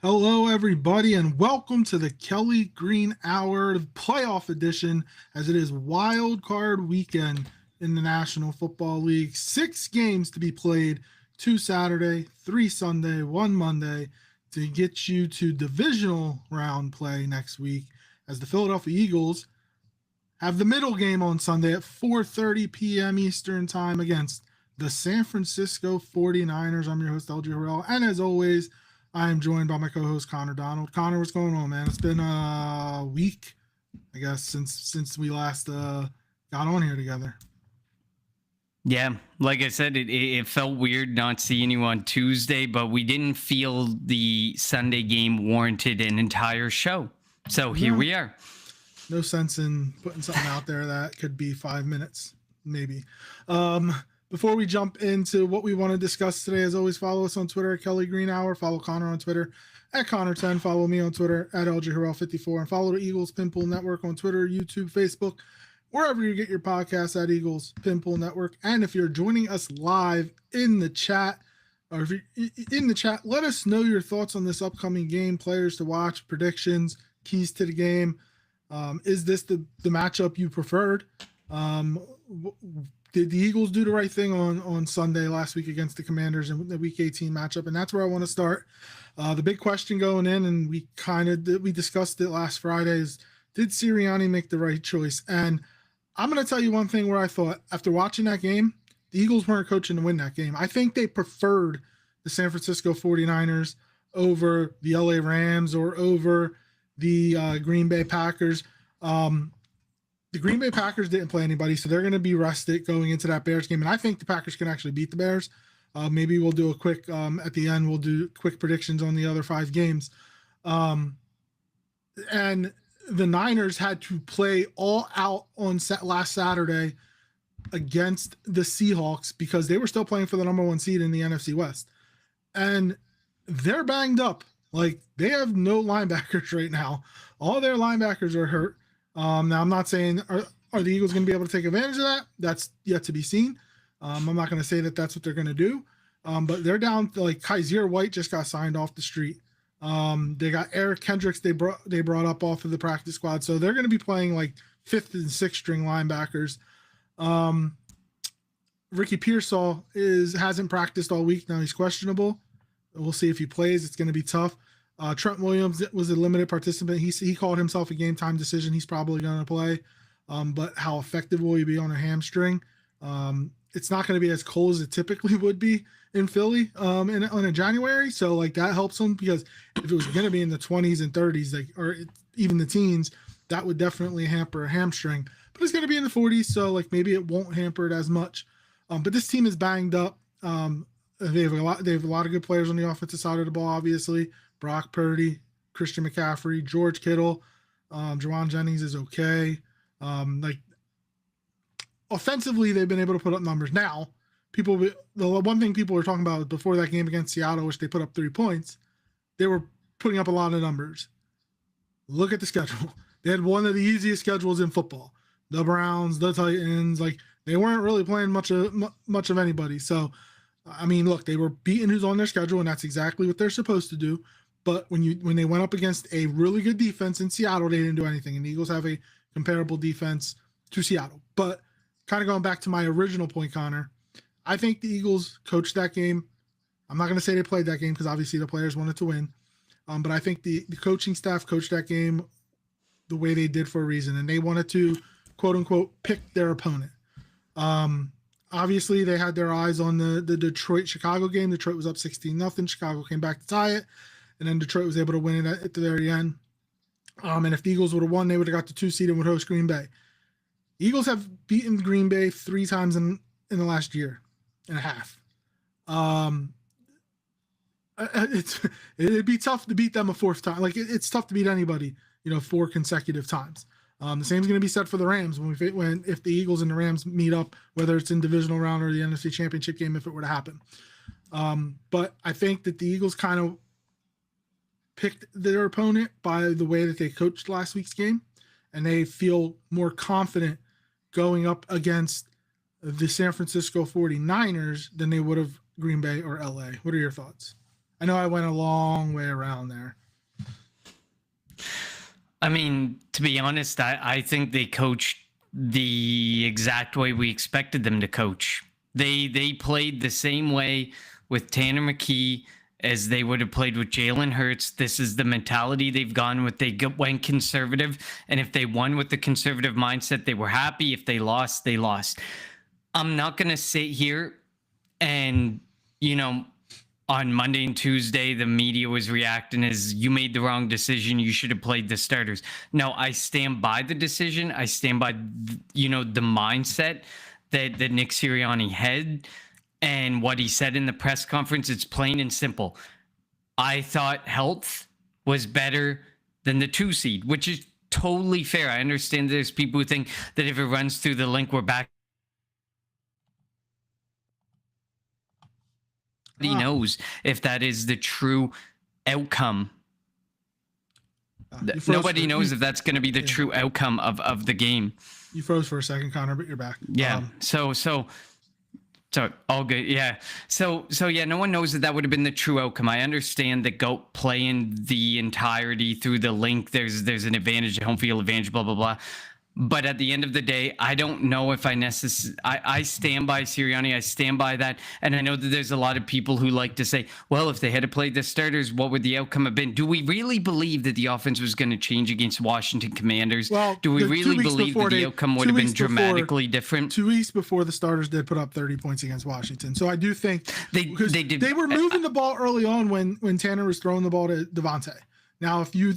Hello, everybody, and welcome to the Kelly Green Hour playoff edition as it is wild card weekend in the National Football League. 6 games to be played, 2 Saturday, 3 Sunday, 1 Monday to get you to divisional round play next week as the Philadelphia Eagles have the middle game on Sunday at 4:30 p.m. Eastern Time against the San Francisco 49ers. I'm your host, LG Harrell, and as always, I am joined by my co-host Connor Donald. Connor, what's going on, man? It's been a week, I guess, since we last got on here together. Yeah, like I said, it felt weird not seeing you on Tuesday, but we didn't feel the Sunday game warranted an entire show. So here we are. No sense in putting something out there that could be 5 minutes, maybe. Before we jump into what we want to discuss today, as always, follow us on Twitter at Kelly Green Hour. Follow Connor on Twitter at Connor10. Follow me on Twitter at LGHarrell54. And follow the Eagles Pinpool Network on Twitter, YouTube, Facebook, wherever you get your podcasts at Eagles Pinpool Network. And if you're joining us live in the chat, or if you're in the chat, let us know your thoughts on this upcoming game, players to watch, predictions, keys to the game. Is this the matchup you preferred? Did the Eagles do the right thing on Sunday last week against the Commanders in the Week 18 matchup? And that's where I want to start. The big question going in, and we discussed it last Friday, is did Sirianni make the right choice? And I'm going to tell you one thing where I thought, after watching that game, the Eagles weren't coaching to win that game. I think they preferred the San Francisco 49ers over the LA Rams or over the Green Bay Packers. The Green Bay Packers didn't play anybody, so they're going to be rested going into that Bears game. And I think the Packers can actually beat the Bears. Maybe we'll do a quick, at the end, we'll do quick predictions on the other 5 games. And the Niners had to play all out on last Saturday against the Seahawks because they were still playing for the number 1 seed in the NFC West. And they're banged up. Like, they have no linebackers right now. All their linebackers are hurt. Now, I'm not saying are the Eagles going to be able to take advantage of that? That's yet to be seen. I'm not going to say that that's what they're going to do. But they're down to, like, Kaiser White just got signed off the street. They got Eric Kendricks they brought up off of the practice squad. So they're going to be playing like 5th and 6th string linebackers. Ricky Pearsall hasn't practiced all week. Now he's questionable. We'll see if he plays. It's going to be tough. Trent Williams was a limited participant. He called himself a game time decision. He's probably going to play. But how effective will he be on a hamstring? It's not going to be as cold as it typically would be in Philly on a January. So, like, that helps him, because if it was going to be in the 20s and 30s, or even the teens, that would definitely hamper a hamstring. But it's going to be in the 40s, so, like, maybe it won't hamper it as much. But this team is banged up. They have a lot of good players on the offensive side of the ball, obviously. Brock Purdy, Christian McCaffrey, George Kittle, Jawan Jennings is okay. Offensively, they've been able to put up numbers. Now, the one thing people were talking about before that game against Seattle, which they put up 3 points, they were putting up a lot of numbers. Look at the schedule. They had one of the easiest schedules in football. The Browns, the Titans, like, they weren't really playing much of anybody. So, I mean, look, they were beating who's on their schedule, and that's exactly what they're supposed to do. But when they went up against a really good defense in Seattle, they didn't do anything. And the Eagles have a comparable defense to Seattle. But kind of going back to my original point, Connor, I think the Eagles coached that game. I'm not going to say they played that game because obviously the players wanted to win. But I think the coaching staff coached that game the way they did for a reason. And they wanted to, quote unquote, pick their opponent. Obviously, they had their eyes on the Detroit-Chicago game. Detroit was up 16-0. Chicago came back to tie it. And then Detroit was able to win it at the very end. And if the Eagles would have won, they would have got the 2 seed and would host Green Bay. The Eagles have beaten Green Bay 3 times in the last year and a half. It'd be tough to beat them a 4th time. Like, it's tough to beat anybody, 4 consecutive times. The same is going to be said for the Rams if the Eagles and the Rams meet up, whether it's in divisional round or the NFC Championship game, if it were to happen. But I think that the Eagles kind of picked their opponent by the way that they coached last week's game, and they feel more confident going up against the San Francisco 49ers than they would have Green Bay or LA. What are your thoughts? I know I went a long way around there. I mean, to be honest, I think they coached the exact way we expected them to coach. They played the same way with Tanner McKee as they would have played with Jalen Hurts. This is the mentality they've gone with. They went conservative, and if they won with the conservative mindset, they were happy. If they lost, they lost. I'm not going to sit here and, on Monday and Tuesday, the media was reacting as you made the wrong decision. You should have played the starters. No, I stand by the decision. I stand by, the mindset that Nick Sirianni had and what he said in the press conference. It's plain and simple. I thought health was better than the 2 seed, which is totally fair. I understand there's people who think that if it runs through the link, we're back. He knows if that is the true outcome. Nobody knows if that's going to be the true outcome of the game. You froze for a second, Connor, but you're back. Yeah. So all good. Yeah. So yeah, no one knows that would have been the true outcome. I understand that GOAT playing the entirety through the link. There's an advantage, a home field advantage, blah, blah, blah. But at the end of the day, I don't know if I stand by Sirianni. I stand by that. And I know that there's a lot of people who like to say, well, if they had to play the starters, what would the outcome have been? Do we really believe that the offense was going to change against Washington Commanders? Well, do we really believe that the outcome would have been dramatically different? 2 weeks before the starters did put up 30 points against Washington. So I do think they did. They were moving the ball early on when Tanner was throwing the ball to Devontae. Now, if you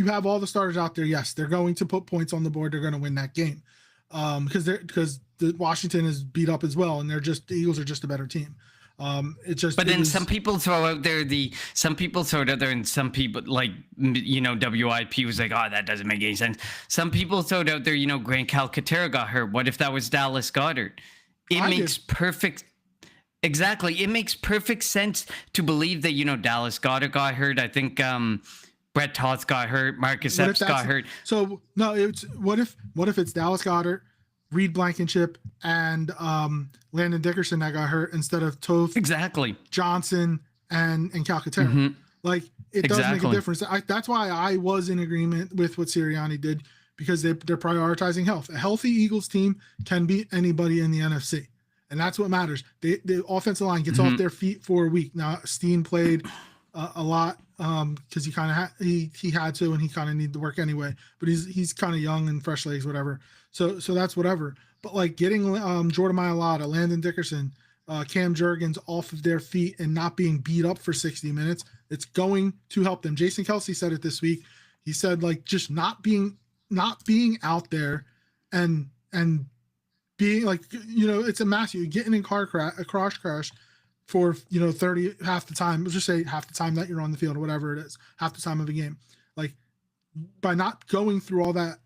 have all the starters out there, yes, they're going to put points on the board. They're going to win that game, because the Washington is beat up as well, and the Eagles are just a better team. Some people throw out there and some people like WIP was like, oh, that doesn't make any sense. Some people throw it out there, Grant Calcaterra got hurt. What if that was Dallas Goedert? It makes perfect sense to believe that Dallas Goedert got hurt. I think Brett Toth got hurt. Marcus Epps got hurt. So no, what if it's Dallas Goedert, Reed Blankenship, and Landon Dickerson that got hurt instead of Toth, Johnson, and Calcaterra. Mm-hmm. Like it does make a difference. That's why I was in agreement with what Sirianni did, because they're prioritizing health. A healthy Eagles team can beat anybody in the NFC. And that's what matters. The offensive line gets off their feet for a week. Now, Steen played a lot because he had to, and he kind of needed to work anyway. But he's kind of young and fresh legs, whatever. So that's whatever. But like getting Jordan Mailata, Landon Dickerson, Cam Jurgens off of their feet and not being beat up for 60 minutes, it's going to help them. Jason Kelce said it this week. He said like just not being out there and being like, it's a mass. You're getting in a crash crash for 30 half the time. Let's just say half the time that you're on the field or whatever it is, half the time of the game. Like by not going through all that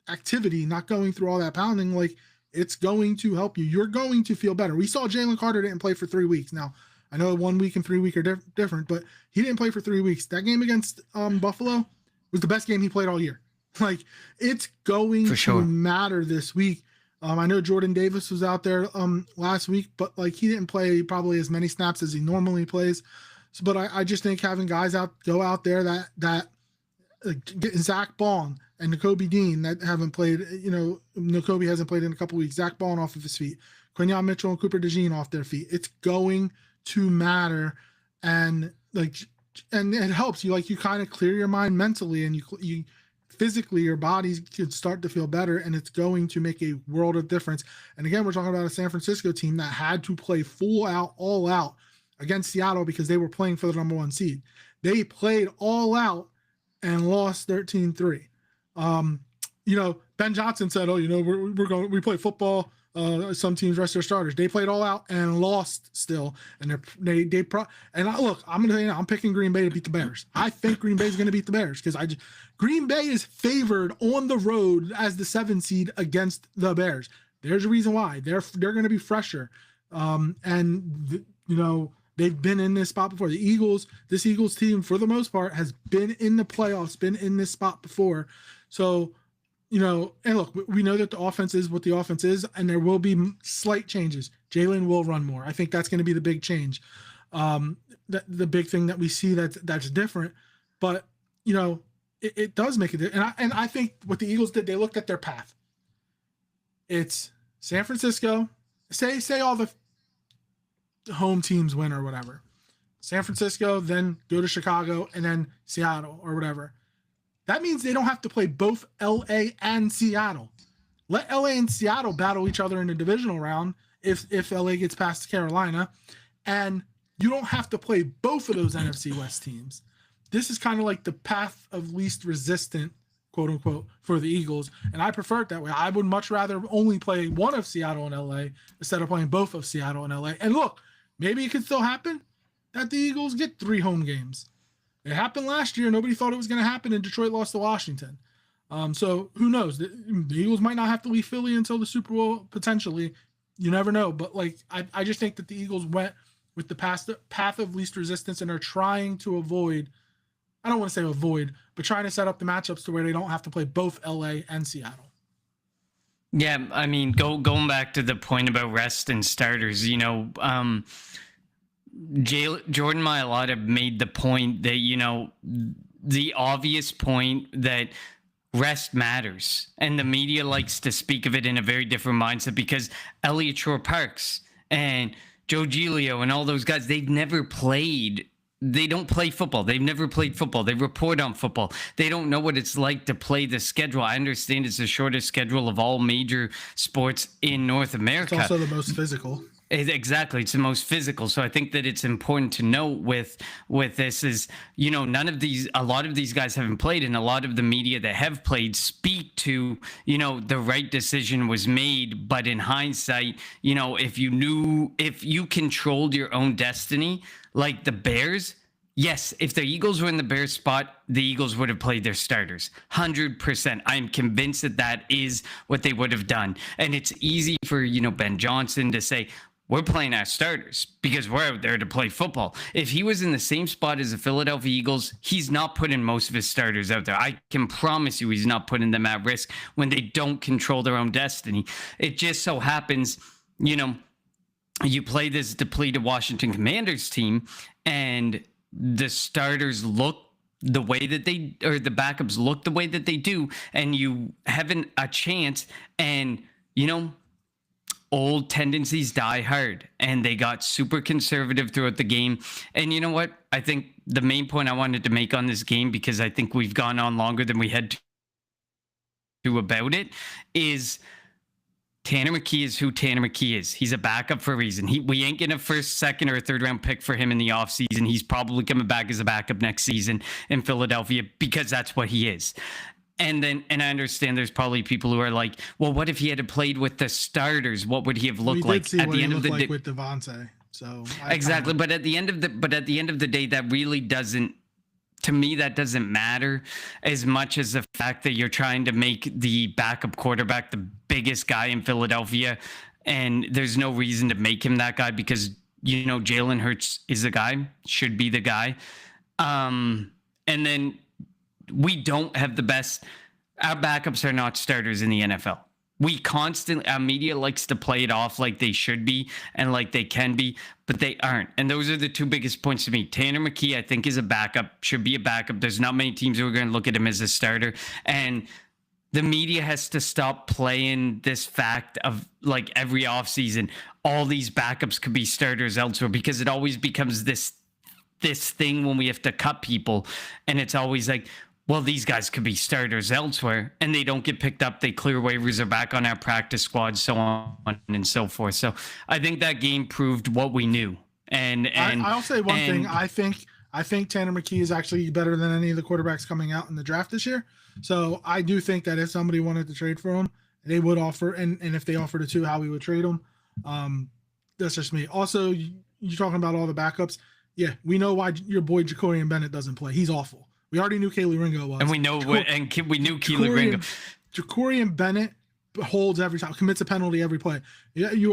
activity, not going through all that pounding, like it's going to help you. You're going to feel better. We saw Jalen Carter didn't play for 3 weeks. Now I know 1 week and 3 week are different, but he didn't play for 3 weeks. That game against Buffalo was the best game he played all year. Like it's going to matter this week. I know Jordan Davis was out there last week, but like he didn't play probably as many snaps as he normally plays. So, but I just think having guys go out there that getting Zach Baun and Nakobe Dean that haven't played, Nakobe hasn't played in a couple weeks. Zach Baun off of his feet, Quinyon Mitchell and Cooper DeJean off their feet. It's going to matter, and it helps you. Like you kind of clear your mind mentally, and you physically, your bodies could start to feel better, and it's going to make a world of difference. And again, we're talking about a San Francisco team that had to play all out against Seattle because they were playing for the number 1 seed. They played all out and lost 13-3. Ben Johnson said, we play football. Some teams rest their starters. They played all out and lost still. And I'm going to tell you, I'm picking Green Bay to beat the Bears. I think Green Bay is going to beat the Bears because Green Bay is favored on the road as the 7 seed against the Bears. There's a reason why. They're going to be fresher. They've been in this spot before. This Eagles team, for the most part, has been in the playoffs, been in this spot before. So, and look, we know that the offense is what the offense is, and there will be slight changes. Jalen will run more. I think that's going to be the big change. The big thing that we see that's different. But it does make it. And I think what the Eagles did, they looked at their path. It's San Francisco. Say all the home teams win or whatever. San Francisco, then go to Chicago, and then Seattle or whatever. That means they don't have to play both LA and Seattle. Let LA and Seattle battle each other in the divisional round if LA gets past Carolina. And you don't have to play both of those NFC West teams. This is kind of like the path of least resistant, quote unquote, for the Eagles. And I prefer it that way. I would much rather only play one of Seattle and LA instead of playing both of Seattle and LA. And look, maybe it could still happen that the Eagles get 3 home games. It happened last year. Nobody thought it was going to happen, and Detroit lost to Washington. So who knows? The Eagles might not have to leave Philly until the Super Bowl, potentially. You never know. But I just think that the Eagles went with the path of least resistance and are trying to avoid, I don't want to say avoid, but trying to set up the matchups to where they don't have to play both LA and Seattle. Yeah, I mean, going back to the point about rest and starters, Jordan Mailata made the point that, the obvious point that rest matters. And the media likes to speak of it in a very different mindset because Elliott Shore-Parks and Joe Giglio and all those guys, they've never played. They don't play football. They've never played football. They report on football. They don't know what it's like to play the schedule. I understand it's the shortest schedule of all major sports in North America. It's also the most physical. Exactly. It's the most physical. So I think that it's important to note with this is, a lot of these guys haven't played, and a lot of the media that have played speak to, the right decision was made. But in hindsight, if you controlled your own destiny, like the Bears, yes, if the Eagles were in the Bears spot, the Eagles would have played their starters. 100%. I'm convinced that is what they would have done. And it's easy for, Ben Johnson to say, we're playing our starters because we're out there to play football. If he was in the same spot as the Philadelphia Eagles, he's not putting most of his starters out there. I can promise you he's not putting them at risk when they don't control their own destiny. It just so happens, you play this depleted Washington Commanders team and the starters look the way that the backups look the way that they do, and you haven't a chance, and old tendencies die hard, and they got super conservative throughout the game. And you know what? I think the main point I wanted to make on this game, because I think we've gone on longer than we had to about it, is Tanner McKee is who Tanner McKee is. He's a backup for a reason. We ain't getting a first, second, or a third round pick for him in the offseason. He's probably coming back as a backup next season in Philadelphia because that's what he is. And I understand there's probably people who are like, well, what if he had played with the starters? What would he have looked like at the end of the day with Devontae? So exactly, but at the end of the day, that really doesn't. To me, that doesn't matter as much as the fact that you're trying to make the backup quarterback the biggest guy in Philadelphia, and there's no reason to make him that guy because Jalen Hurts is the guy, should be the guy, and then. We don't have the best. Our backups are not starters in the NFL. Our media likes to play it off like they should be and like they can be, but they aren't. And those are the two biggest points to me. Tanner McKee, I think, is a backup, should be a backup. There's not many teams who are going to look at him as a starter. And the media has to stop playing this fact of like every offseason, all these backups could be starters elsewhere, because it always becomes this thing when we have to cut people. And it's always like, well, these guys could be starters elsewhere, and they don't get picked up. They clear waivers, are back on our practice squad, so on and so forth. So I think that game proved what we knew. And I'll say one thing. I think Tanner McKee is actually better than any of the quarterbacks coming out in the draft this year. So I do think that if somebody wanted to trade for him, they would offer, and if they offered a 2, how we would trade him. That's just me. Also, you're talking about all the backups. Yeah, we know why your boy Jacorian Bennett doesn't play. He's awful. We already knew Kelee Ringo was. And we know we knew Kelee Ringo. Jacorian Bennett holds every time, commits a penalty every play. Yeah, you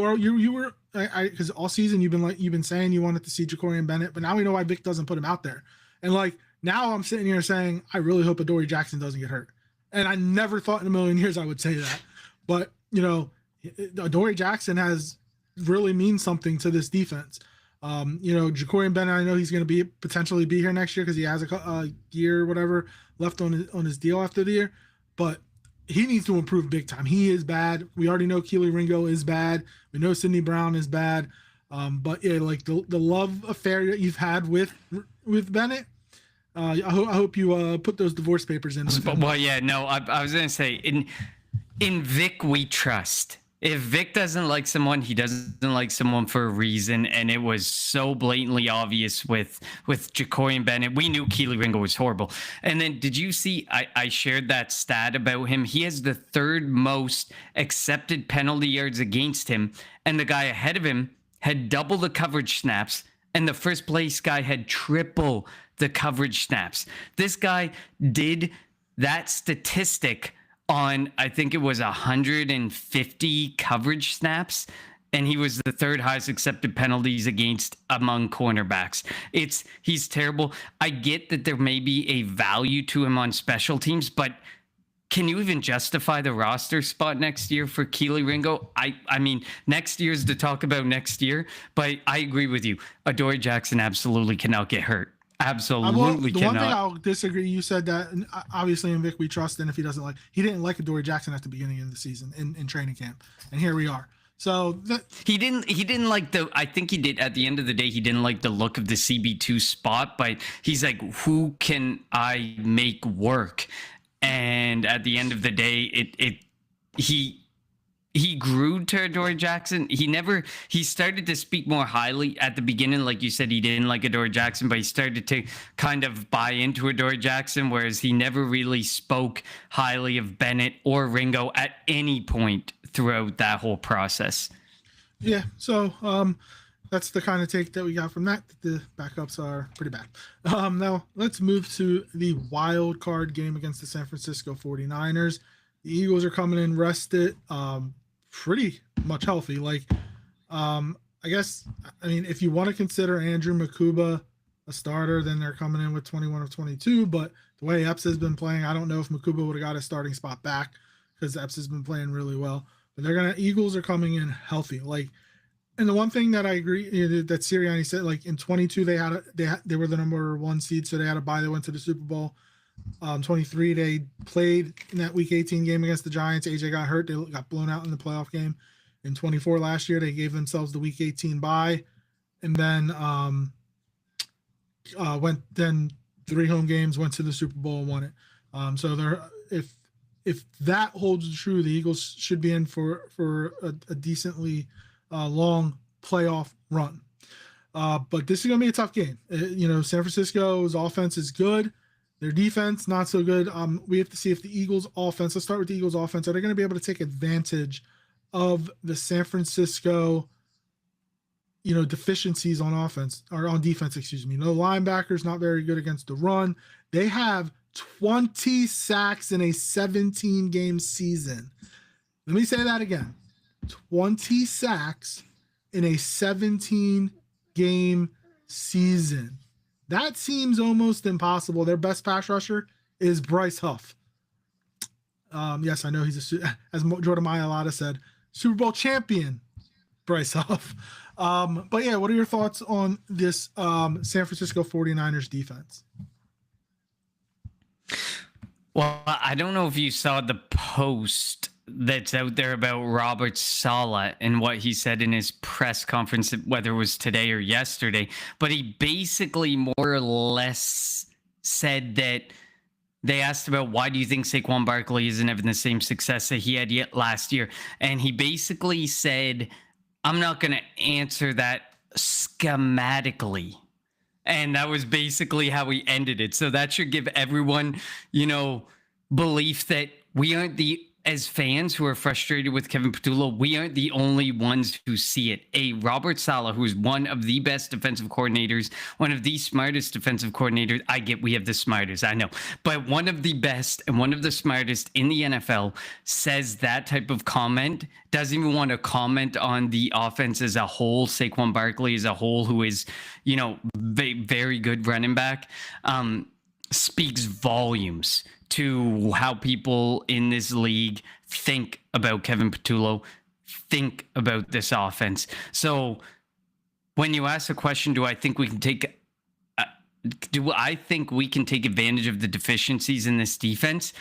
were because all season you've been saying you wanted to see Jacorian Bennett, but now we know why Vic doesn't put him out there. And now I'm sitting here saying I really hope Adoree Jackson doesn't get hurt. And I never thought in a million years I would say that. But Adoree Jackson has really means something to this defense. Jacorian Bennett, I know he's going to potentially be here next year because he has a year or whatever left on his deal after the year, but he needs to improve big time. He is bad. We already know Kelee Ringo is bad. We know Sidney Brown is bad. But yeah, like the love affair that you've had with Bennett, I hope you put those divorce papers in. Well, yeah, no, I was gonna say in Vic we trust. If Vic doesn't like someone, he doesn't like someone for a reason, and it was so blatantly obvious with Jacorian Bennett. We knew Kelee Ringo was horrible. And then did you see I shared that stat about him? He has the third most accepted penalty yards against him, and the guy ahead of him had double the coverage snaps, and the first place guy had triple the coverage snaps. This guy did that statistic on, I think it was 150 coverage snaps, and he was the third highest accepted penalties against among cornerbacks. He's terrible. I get that there may be a value to him on special teams, but can you even justify the roster spot next year for Kelee Ringo? I mean, next year's to talk about next year, but I agree with you. Adoree Jackson absolutely cannot get hurt. Absolutely the cannot. one thing I'll disagree, you said that obviously in Vic we trust, and if he didn't like Adoree Jackson at the beginning of the season in training camp, and here we are. So he didn't like I think he did at the end of the day, he didn't like the look of the CB2 spot, but he's like, who can I make work? And at the end of the day, he grew to Adoree Jackson. He started to speak more highly at the beginning. Like you said, he didn't like Adoree Jackson, but he started to kind of buy into Adoree Jackson, whereas he never really spoke highly of Bennett or Ringo at any point throughout that whole process. Yeah. So, that's the kind of take that we got from that. The backups are pretty bad. Now let's move to the wild card game against the San Francisco 49ers. The Eagles are coming in rested, pretty much healthy. I mean, if you want to consider Andrew Makuba a starter, then they're coming in with 21 of 22. But the way Epps has been playing, I don't know if Makuba would have got his starting spot back because Epps has been playing really well. But Eagles are coming in healthy. And the one thing that I agree that Sirianni said, in 22 they were the number 1 seed, so they had a bye. They went to the Super Bowl. 23 they played in that Week 18 game against the Giants. AJ got hurt. They got blown out in the playoff game. In 24 last year, they gave themselves the Week 18 bye, and then went 3 home games, went to the Super Bowl and won it. So if that holds true, the Eagles should be in for a decently long playoff run. But this is going to be a tough game. San Francisco's offense is good. Their defense, not so good. We have to see if the Eagles offense, let's start with the Eagles offense, are they going to be able to take advantage of the San Francisco, deficiencies on offense or on defense, excuse me. No linebackers, not very good against the run. They have 20 sacks in a 17-game season. Let me say that again. 20 sacks in a 17-game season. That seems almost impossible. Their best pass rusher is Bryce Huff. Yes, I know he's as Jordan Mailata said, Super Bowl champion Bryce Huff. But yeah, what are your thoughts on this San Francisco 49ers defense? Well, I don't know if you saw the post that's out there about Robert Saleh and what he said in his press conference, whether it was today or yesterday, but he basically more or less said that they asked about why do you think Saquon Barkley isn't having the same success that he had yet last year, and he basically said, I'm not going to answer that schematically. And that was basically how he ended it. So that should give everyone, belief that we aren't as fans who are frustrated with Kevin Patullo, we aren't the only ones who see it. Robert Saleh, who is one of the best defensive coordinators, one of the smartest defensive coordinators. I get we have the smartest, I know. But one of the best and one of the smartest in the NFL says that type of comment, doesn't even want to comment on the offense as a whole, Saquon Barkley as a whole, who is, very good running back, speaks volumes to how people in this league think about Kevin Patullo, think about this offense. So when you ask the question, do I think we can take advantage of the deficiencies in this defense?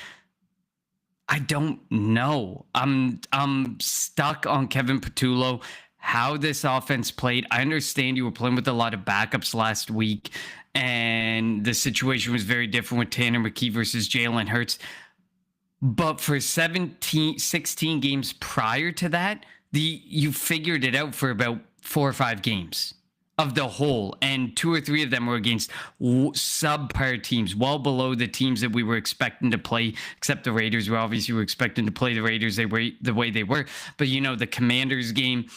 I don't know. I'm stuck on Kevin Patullo, how this offense played. I understand you were playing with a lot of backups last week, and the situation was very different with Tanner McKee versus Jalen Hurts. But for 16 games prior to that, you figured it out for about 4 or 5 games of the whole, and 2 or 3 of them were against subpar teams, well below the teams that we were expecting to play, except the Raiders. We obviously were expecting to play the Raiders the way they were. But, the Commanders game,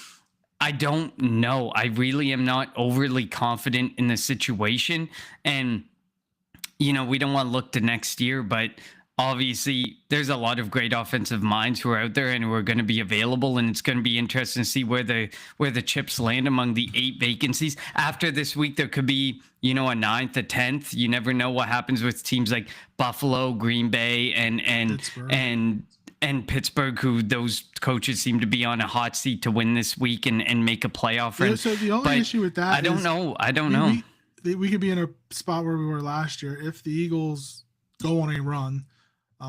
I don't know. I really am not overly confident in the situation. And, we don't want to look to next year, but obviously, there's a lot of great offensive minds who are out there and who are going to be available, and it's going to be interesting to see where the chips land among the 8 vacancies. After this week, there could be, a 9th, a 10th. You never know what happens with teams like Buffalo, Green Bay, and Pittsburgh, who those coaches seem to be on a hot seat to win this week and make a playoff run. Yeah, so the only issue with that I don't know. We could be in a spot where we were last year if the Eagles go on a run.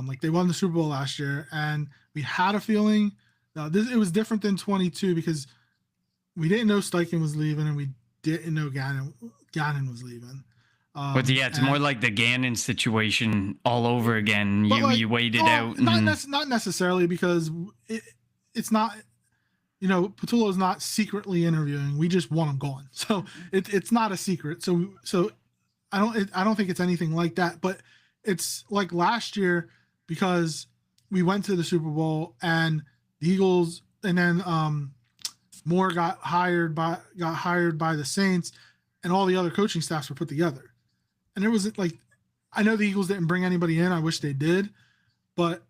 Like they won the Super Bowl last year, and we had a feeling it was different than 22 because we didn't know Steichen was leaving and we didn't know Gannon was leaving. But yeah, it's more like the Gannon situation all over again. You waited out. Not necessarily, because it's not. Patullo is not secretly interviewing. We just want him gone, so it's not a secret. So I don't think it's anything like that. But it's like last year, because we went to the Super Bowl and the Eagles, and then Moore got hired by the Saints, and all the other coaching staffs were put together. And it was like, I know the Eagles didn't bring anybody in. I wish they did, but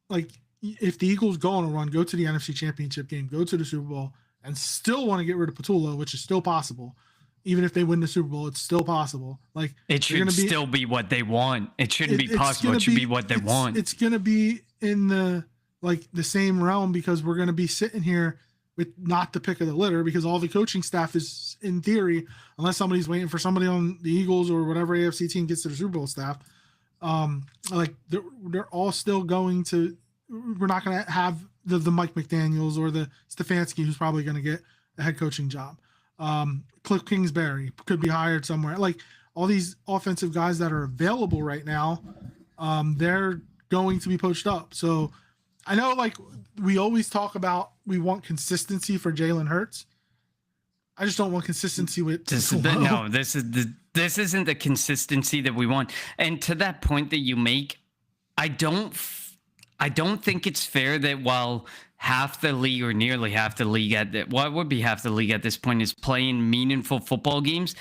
like if the Eagles go on a run, go to the NFC Championship game, go to the Super Bowl, and still want to get rid of Patullo, which is still possible. Even if they win the Super Bowl, it's still possible. Like it should still be what they want. It shouldn't be possible. It should be what they want. It's going to be in the same realm, because we're going to be sitting here with not the pick of the litter, because all the coaching staff is, in theory, unless somebody's waiting for somebody on the Eagles or whatever AFC team gets to the Super Bowl staff, they're all still going to. We're not going to have the Mike McDaniels or the Stefanski, who's probably going to get a head coaching job. Cliff Kingsbury could be hired somewhere. Like all these offensive guys that are available right now, they're going to be poached up. So I know, like we always talk about, we want consistency for Jalen Hurts. I just don't want consistency with this isn't the consistency that we want. And to that point that you make, I don't think it's fair that while half the league, or nearly half the league it would be half the league at this point, is playing meaningful football games,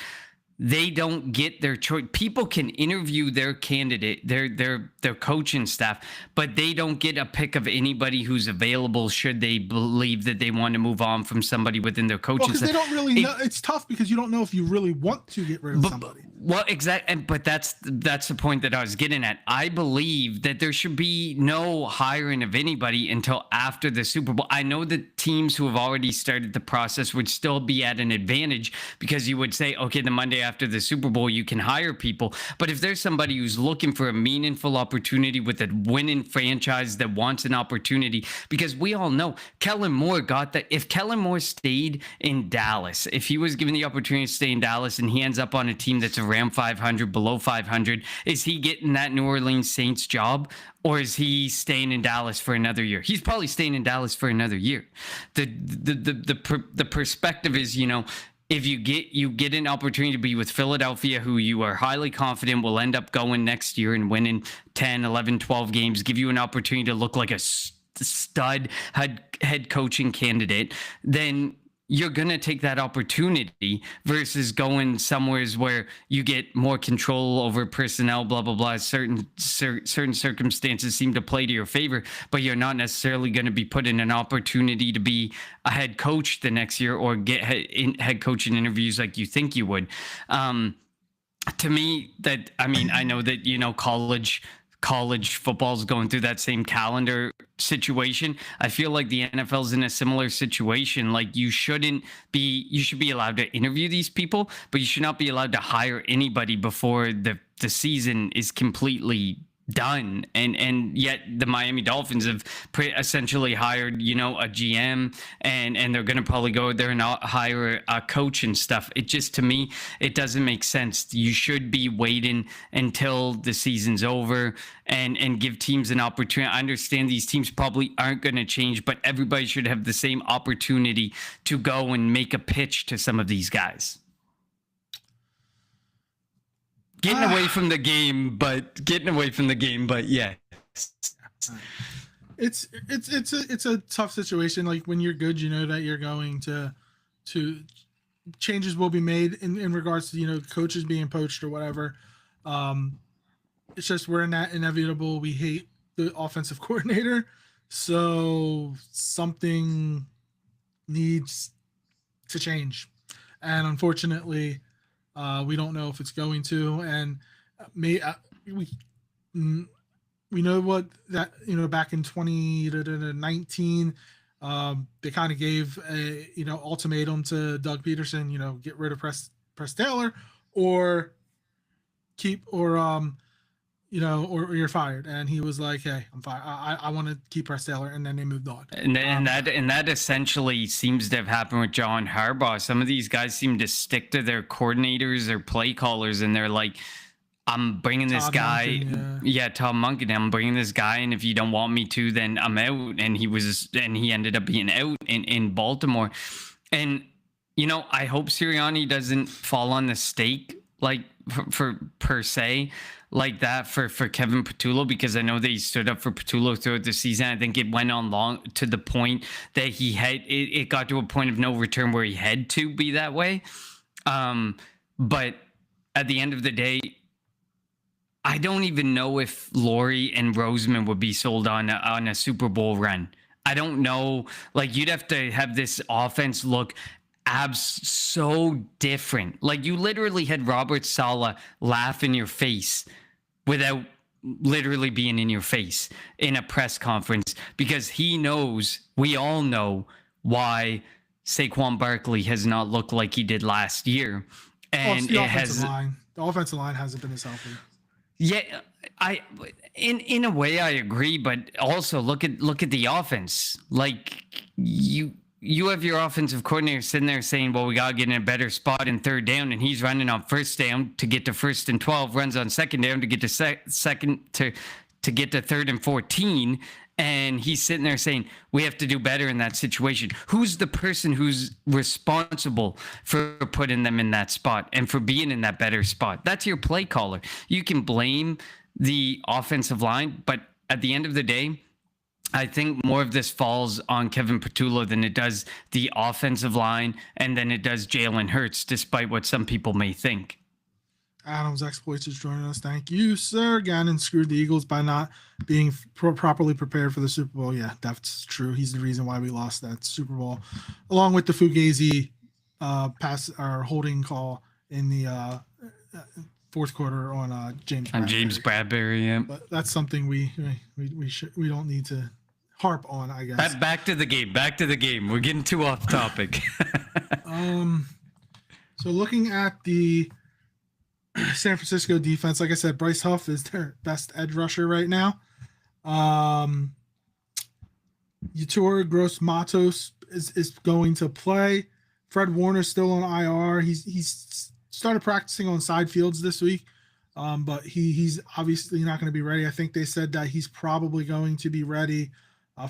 they don't get their choice. People can interview their candidate, their coaching staff, but they don't get a pick of anybody who's available should they believe that they want to move on from somebody within their coaching staff. Because they don't really know. It's tough because you don't know if you really want to get rid of somebody. Well, exactly. But that's the point that I was getting at. I believe that there should be no hiring of anybody until after the Super Bowl. I know that teams who have already started the process would still be at an advantage, because you would say, okay, the Monday after the Super Bowl, you can hire people. But if there's somebody who's looking for a meaningful opportunity with a winning franchise that wants an opportunity, because we all know Kellen Moore got that. If Kellen Moore stayed in Dallas, if he was given the opportunity to stay in Dallas and he ends up on a team that's around 500, below 500, is he getting that New Orleans Saints job, or is he staying in Dallas for another year? He's probably staying in Dallas for another year. The perspective is, if you get an opportunity to be with Philadelphia, who you are highly confident will end up going next year and winning 10, 11, 12 games, give you an opportunity to look like a stud head coaching candidate, then you're going to take that opportunity versus going somewheres where you get more control over personnel, blah, blah, blah. Certain circumstances seem to play to your favor, but you're not necessarily going to be put in an opportunity to be a head coach the next year or get head coaching interviews like you think you would. To me, I know that, college football is going through that same calendar situation. I feel like the NFL's in a similar situation. Like you should be allowed to interview these people, but you should not be allowed to hire anybody before the season is completely done. And yet the Miami Dolphins have essentially hired, a GM, and they're going to probably go there and hire a coach and stuff. It just, to me, it doesn't make sense. You should be waiting until the season's over and give teams an opportunity. I understand these teams probably aren't going to change, but everybody should have the same opportunity to go and make a pitch to some of these guys. Getting away from the game, but yeah. It's a tough situation. Like when you're good, you know that you're going to changes will be made in regards to, coaches being poached or whatever. It's just we're in that inevitable. We hate the offensive coordinator, so something needs to change, and unfortunately, we don't know if it's going to. And we know what that, back in 2019, they kind of gave a ultimatum to Doug Peterson, get rid of Press Taylor or keep or you're fired. And he was like, hey, I'm fired. I want to keep Press Taylor. And then they moved on. And that essentially seems to have happened with John Harbaugh. Some of these guys seem to stick to their coordinators or play callers, and they're like, I'm bringing this guy. Tom Monken. I'm bringing this guy, and if you don't want me to, then I'm out. And he ended up being out in Baltimore. And I hope Sirianni doesn't fall on the stake like for per se like that for Kevin Patullo, because I know that he stood up for Patullo throughout the season. I think it went on long to the point that it got to a point of no return where he had to be that way. But at the end of the day, I don't even know if Laurie and Roseman would be sold on a Super Bowl run. I don't know. Like, you'd have to have this offense look so different. Like, you literally had Robert Saleh laugh in your face without literally being in your face in a press conference, because we all know why Saquon Barkley has not looked like he did last year. And the offensive line hasn't been as healthy. Yeah, in a way I agree, but also look at the offense. Like, you have your offensive coordinator sitting there saying, well, we got to get in a better spot in third down, and he's running on first down to get to 1st and 12, runs on second down to get to second to get to 3rd and 14, and he's sitting there saying, we have to do better in that situation. Who's the person who's responsible for putting them in that spot and for being in that better spot? That's your play caller. You can blame the offensive line, but at the end of the day, I think more of this falls on Kevin Patullo than it does the offensive line, and then it does Jalen Hurts, despite what some people may think. Adams Exploits is joining us. Thank you, sir. Gannon screwed the Eagles by not being properly prepared for the Super Bowl. Yeah, that's true. He's the reason why we lost that Super Bowl, along with the Fugazi pass or holding call in the fourth quarter on James Bradbury. James Bradbury, yeah. But that's something we don't need to harp on, I guess. Back to the game. We're getting too off topic. So looking at the San Francisco defense, like I said, Bryce Huff is their best edge rusher right now. Yetur Gross-Matos is going to play. Fred Warner's still on IR. He's started practicing on side fields this week, but he's obviously not going to be ready. I think they said that he's probably going to be ready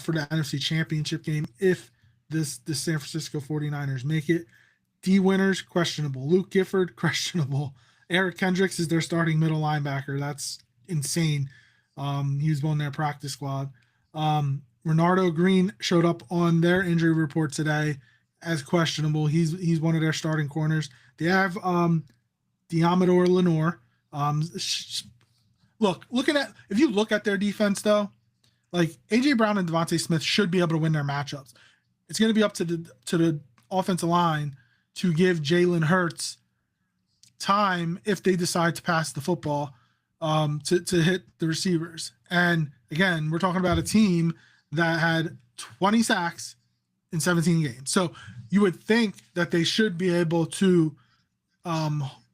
for the NFC Championship game if the San Francisco 49ers make it. D. Winters, questionable. Luke Gifford, questionable. Eric Kendricks is their starting middle linebacker. That's insane. He was on their practice squad. Renardo Green showed up on their injury report today as questionable. He's one of their starting corners. They have Diamador Lenore. If you look at their defense though, like AJ Brown and Devontae Smith should be able to win their matchups. It's going to be up to the offensive line to give Jalen Hurts time if they decide to pass the football. to hit the receivers. And again, we're talking about a team that had 20 sacks in 17 games. So you would think that they should be able to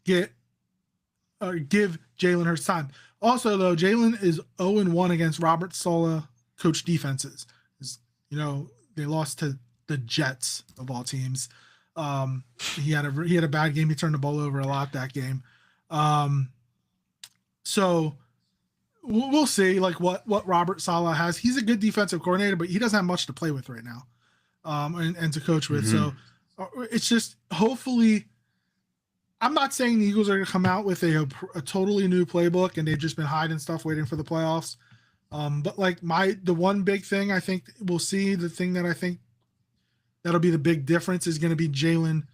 give Jalen Hurts time. Also, though, Jalen is 0-1 against Robert Saleh coach defenses. You know, they lost to the Jets of all teams. He had a bad game. He turned the ball over a lot that game. So we'll see like what Robert Saleh has. He's a good defensive coordinator, but he doesn't have much to play with right now, and to coach with. So it's just hopefully. I'm not saying the Eagles are going to come out with a totally new playbook and they've just been hiding stuff waiting for the playoffs. But like the one big thing I think we'll see, the thing that I think that'll be the big difference is going to be Jalen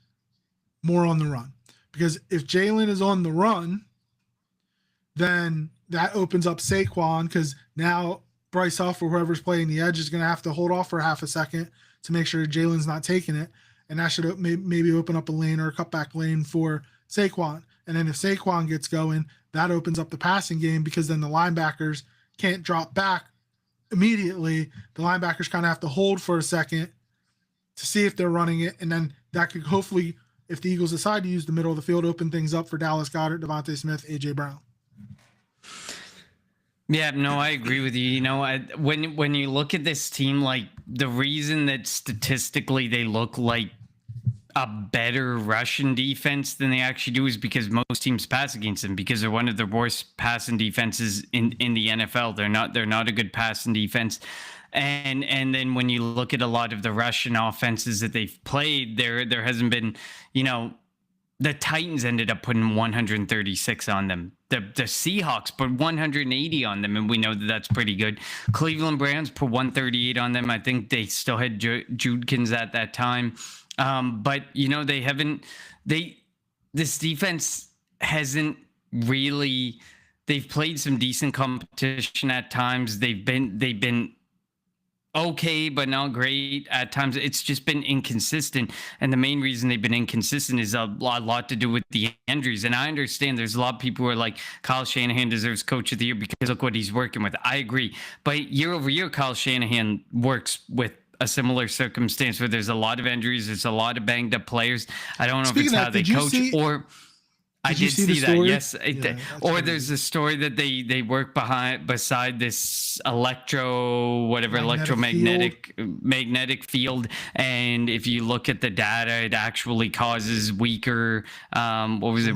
more on the run. Because if Jalen is on the run, then that opens up Saquon, because now Bryce Huff or whoever's playing the edge is going to have to hold off for half a second to make sure Jalen's not taking it. And that should maybe open up a lane or a cutback lane for Saquon. And then if Saquon gets going, that opens up the passing game, because then the linebackers can't drop back immediately. The linebackers kind of have to hold for a second to see if they're running it. And then that could hopefully, if the Eagles decide to use the middle of the field, open things up for Dallas Goedert, Devontae Smith, A.J. Brown. Yeah, no, I agree with you. You know, when you look at this team, like the reason that statistically they look like a better Russian defense than they actually do is because most teams pass against them, because they're one of the worst passing defenses in the NFL. They're not a good passing defense. And then when you look at a lot of the Russian offenses that they've played, there hasn't been, you know, the Titans ended up putting 136 on them. The Seahawks put 180 on them, and we know that that's pretty good. Cleveland Browns put 138 on them. I think they still had Judkins at that time. But, you know, this defense hasn't really, they've played some decent competition at times. They've been okay, but not great at times. It's just been inconsistent. And the main reason they've been inconsistent is a lot to do with the injuries. And I understand there's a lot of people who are like, Kyle Shanahan deserves coach of the year because look what he's working with. I agree. But year over year, Kyle Shanahan works with a similar circumstance where there's a lot of injuries. There's a lot of banged up players. I don't know if it's how they coach or... I did see that. Yes. Or there's a story that they work beside this magnetic field. And if you look at the data, it actually causes weaker,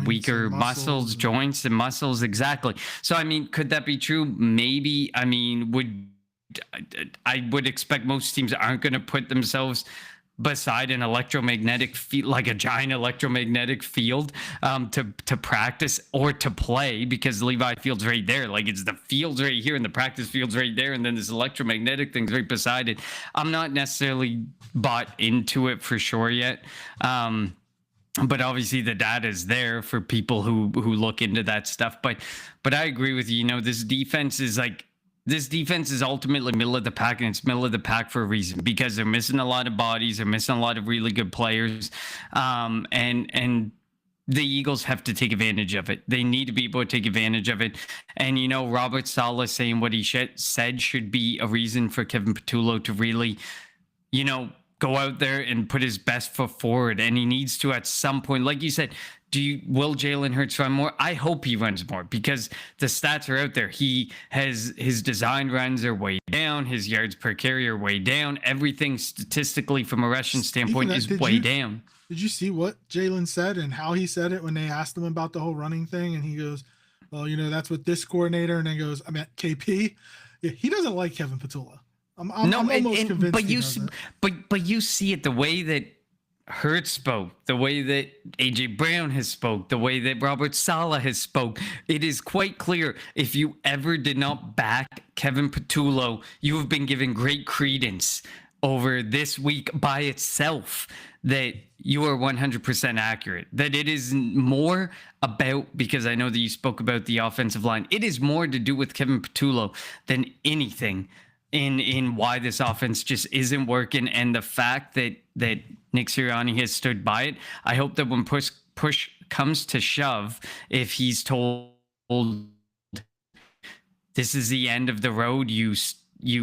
weaker muscles, joints and muscles. Exactly. So, I mean, could that be true? Maybe. I mean, I would expect most teams aren't going to put themselves beside an electromagnetic field, like a giant electromagnetic field, to practice or to play, because Levi Field's right there. Like, it's the field's right here and the practice field's right there, and then this electromagnetic thing's right beside it. I'm not necessarily bought into it for sure yet. But obviously the data is there for people who look into that stuff. But I agree with you. You know, this defense is ultimately middle of the pack, and it's middle of the pack for a reason, because they're missing a lot of bodies. They're missing a lot of really good players. And the Eagles have to take advantage of it. They need to be able to take advantage of it. And, you know, Robert Saleh saying what he said should be a reason for Kevin Patullo to really, you know, go out there and put his best foot forward. And he needs to, at some point, like you said, will Jalen Hurts run more? I hope he runs more, because the stats are out there. His design runs are way down. His yards per carry are way down. Everything statistically from a rushing standpoint is way down. Did you see what Jalen said and how he said it when they asked him about the whole running thing? And he goes, well, you know, that's what this coordinator, and then goes, I meant KP. Yeah, he doesn't like Kevin Patullo. I'm almost convinced. But you see it, the way that Hurts spoke, the way that AJ Brown has spoke, the way that Robert Saleh has spoke. It is quite clear, if you ever did not back Kevin Patullo, you have been given great credence over this week by itself, that you are 100% accurate, that it is more about, because I know that you spoke about the offensive line, it is more to do with Kevin Patullo than anything in why this offense just isn't working. And the fact that Nick Sirianni has stood by it, I hope that when push comes to shove, if he's told this is the end of the road. You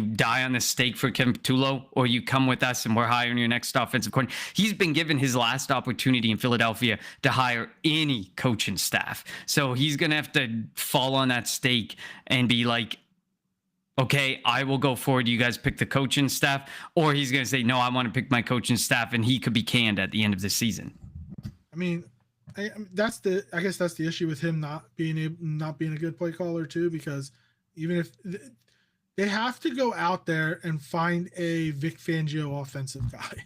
die on the stake for Kim Tulo, or you come with us and we're hiring your next offensive coordinator. He's been given his last opportunity in Philadelphia to hire any coaching staff. So he's going to have to fall on that stake and be like, okay, I will go forward. You guys pick the coaching staff. Or he's going to say, no, I want to pick my coaching staff, and he could be canned at the end of the season. I mean, I guess that's the issue with him not being a good play caller too, because even if they have to go out there and find a Vic Fangio offensive guy,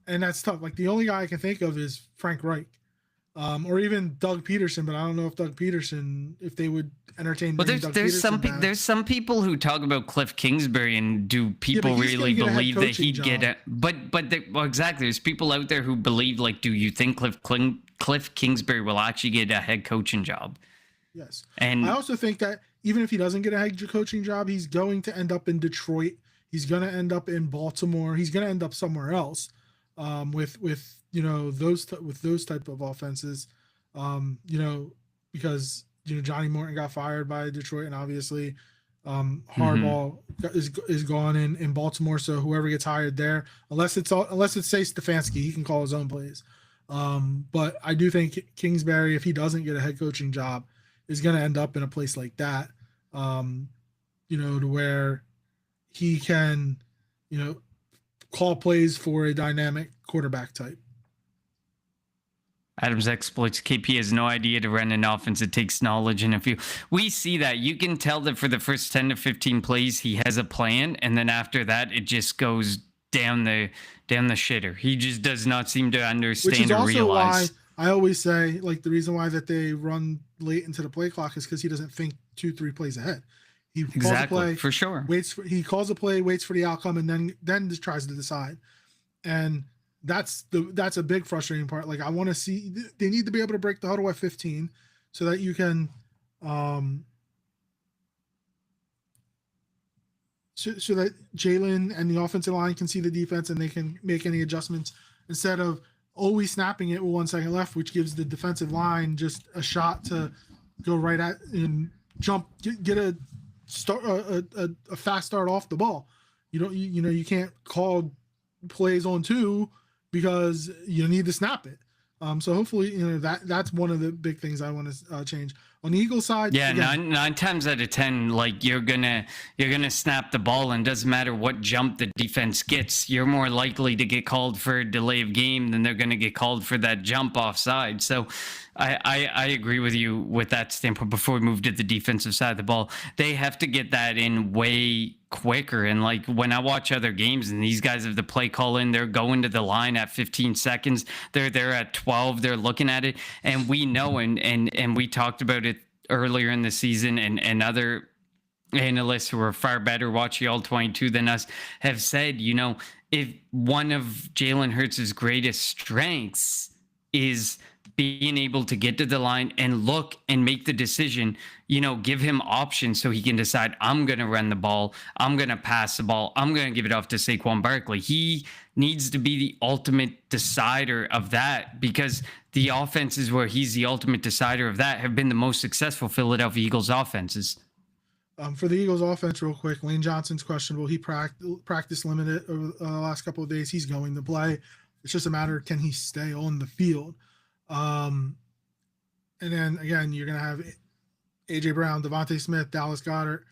and that's tough. Like the only guy I can think of is Frank Reich, or even Doug Peterson. But I don't know if Doug Peterson, if they would entertain. Well, there's some people who talk about Cliff Kingsbury, and do people really believe that he'd get it? Well, exactly. There's people out there who believe, like, do you think Cliff Kingsbury will actually get a head coaching job? Yes. And I also think that even if he doesn't get a head coaching job, he's going to end up in Detroit. He's going to end up in Baltimore. He's going to end up somewhere else, with those type of offenses, because Johnny Morton got fired by Detroit, and obviously Harbaugh is gone in Baltimore. So whoever gets hired there, unless it's say Stefanski, he can call his own plays. But I do think Kingsbury, if he doesn't get a head coaching job, is going to end up in a place like that, to where he can, call plays for a dynamic quarterback type. Adams exploits. KP has no idea to run an offense. It takes knowledge and a few. We see that. You can tell that for the first 10 to 15 plays, he has a plan. And then after that, it just goes down the shitter. He just does not seem to understand. Which is also realize. Why I always say, like, the reason why that they run late into the play clock is because he doesn't think 2-3 plays ahead. He calls a play, for sure. He calls a play, waits for the outcome, and then just tries to decide. And that's a big frustrating part. Like, I want to see, they need to be able to break the huddle at 15 so that you can so that Jalen and the offensive line can see the defense and they can make any adjustments instead of always snapping it with 1 second left, which gives the defensive line just a shot to go right at and jump, get a start, a fast start off the ball. You can't call plays on 2 because you need to snap it. So hopefully, that's one of the big things I want to change. On the Eagles side, yeah, again, nine times out of 10, like you're gonna snap the ball, and doesn't matter what jump the defense gets, you're more likely to get called for a delay of game than they're gonna get called for that jump offside. So I agree with you with that standpoint. Before we move to the defensive side of the ball, they have to get that in way quicker. And like when I watch other games and these guys have the play call in, they're going to the line at 15 seconds. They're there at 12. They're looking at it. And we know, and we talked about it earlier in the season, and other analysts who are far better watching all 22 than us have said, if one of Jalen Hurts' greatest strengths is being able to get to the line and look and make the decision, give him options so he can decide, I'm going to run the ball, I'm going to pass the ball, I'm going to give it off to Saquon Barkley. He needs to be the ultimate decider of that, because the offenses where he's the ultimate decider of that have been the most successful Philadelphia Eagles offenses. For the Eagles offense, real quick, Lane Johnson's questionable. He practice limited over the last couple of days. He's going to play. It's just a matter of, can he stay on the field? And then again, you're going to have AJ Brown, Devontae Smith, Dallas Goedert,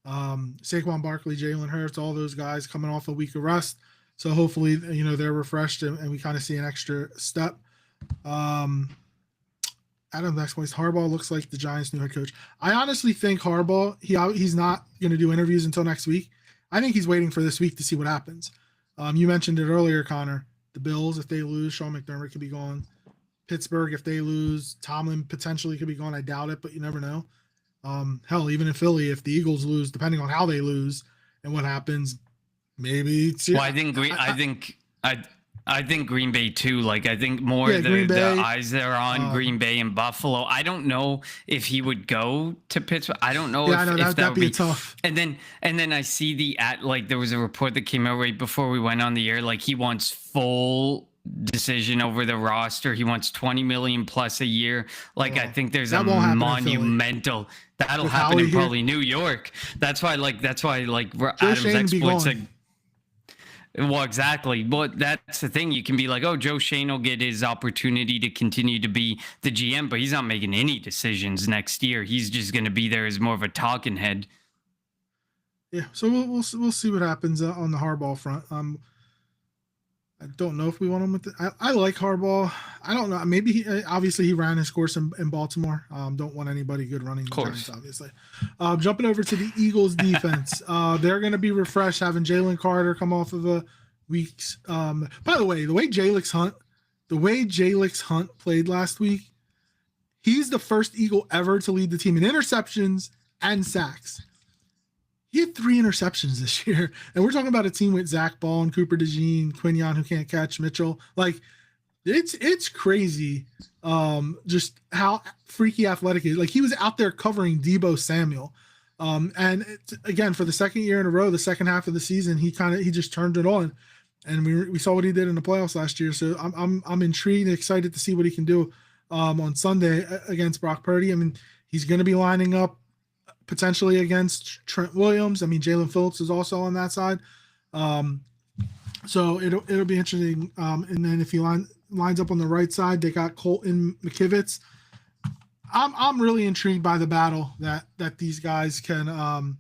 Saquon Barkley, Jalen Hurts, all those guys coming off a week of rest. So hopefully, they're refreshed and we kind of see an extra step. Adam next place, Harbaugh looks like the Giants' new head coach. I honestly think Harbaugh, he's not going to do interviews until next week. I think he's waiting for this week to see what happens. You mentioned it earlier, Connor. The Bills, if they lose, Sean McDermott could be gone. Pittsburgh, if they lose, Tomlin potentially could be gone. I doubt it, but you never know. Hell, even in Philly, if the Eagles lose, depending on how they lose and what happens, maybe. Well, I think Green Bay too. Like, I think more the eyes that are on Green Bay and Buffalo. I don't know if he would go to Pittsburgh. I don't know if that would be tough. And then I see there was a report that came out right before we went on the air. Like, he wants full decision over the roster. He wants 20 million plus a year. Like, I think there's a that won't happen in Philly. monumental that'll With happen Howie in here. probably New York. That's why Joe Adam's Shane be exploits. gone. Well, exactly. But that's the thing. You can be like, oh, Joe Shane will get his opportunity to continue to be the GM, but he's not making any decisions next year. He's just going to be there as more of a talking head. Yeah, so we'll see what happens on the Harbaugh front. I don't know if we want him with I like Harbaugh. I don't know. Maybe obviously he ran his course in Baltimore. Don't want anybody good running the Giants, obviously. Jumping over to the Eagles defense. They're going to be refreshed, having Jalen Carter come off of a week's. By the way Jalix Hunt played last week, he's the first Eagle ever to lead the team in interceptions and sacks. He had 3 interceptions this year. And we're talking about a team with Zach Ball and Cooper DeJean, Quinion, who can't catch, Mitchell. Like, it's crazy just how freaky athletic he is. Like, he was out there covering Deebo Samuel. And again, for the second year in a row, the second half of the season, he just turned it on. And we saw what he did in the playoffs last year. So I'm intrigued and excited to see what he can do on Sunday against Brock Purdy. I mean, he's going to be lining up potentially against Trent Williams. I mean, Jalen Phillips is also on that side. So it'll be interesting. And then if he lines up on the right side, they got Colton McKivitz. I'm really intrigued by the battle that these guys can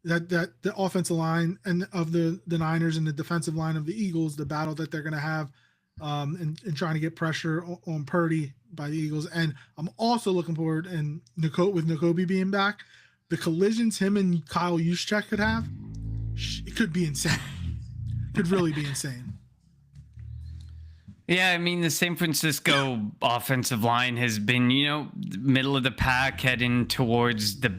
that the offensive line and of the Niners and the defensive line of the Eagles, the battle that they're going to have in trying to get pressure on Purdy by the Eagles. And I'm also looking forward, and with Nakobe being back, the collisions him and Kyle Juszczyk could have, it could be insane. Could really be insane. Yeah, I mean, the San Francisco offensive line has been, middle of the pack, heading towards the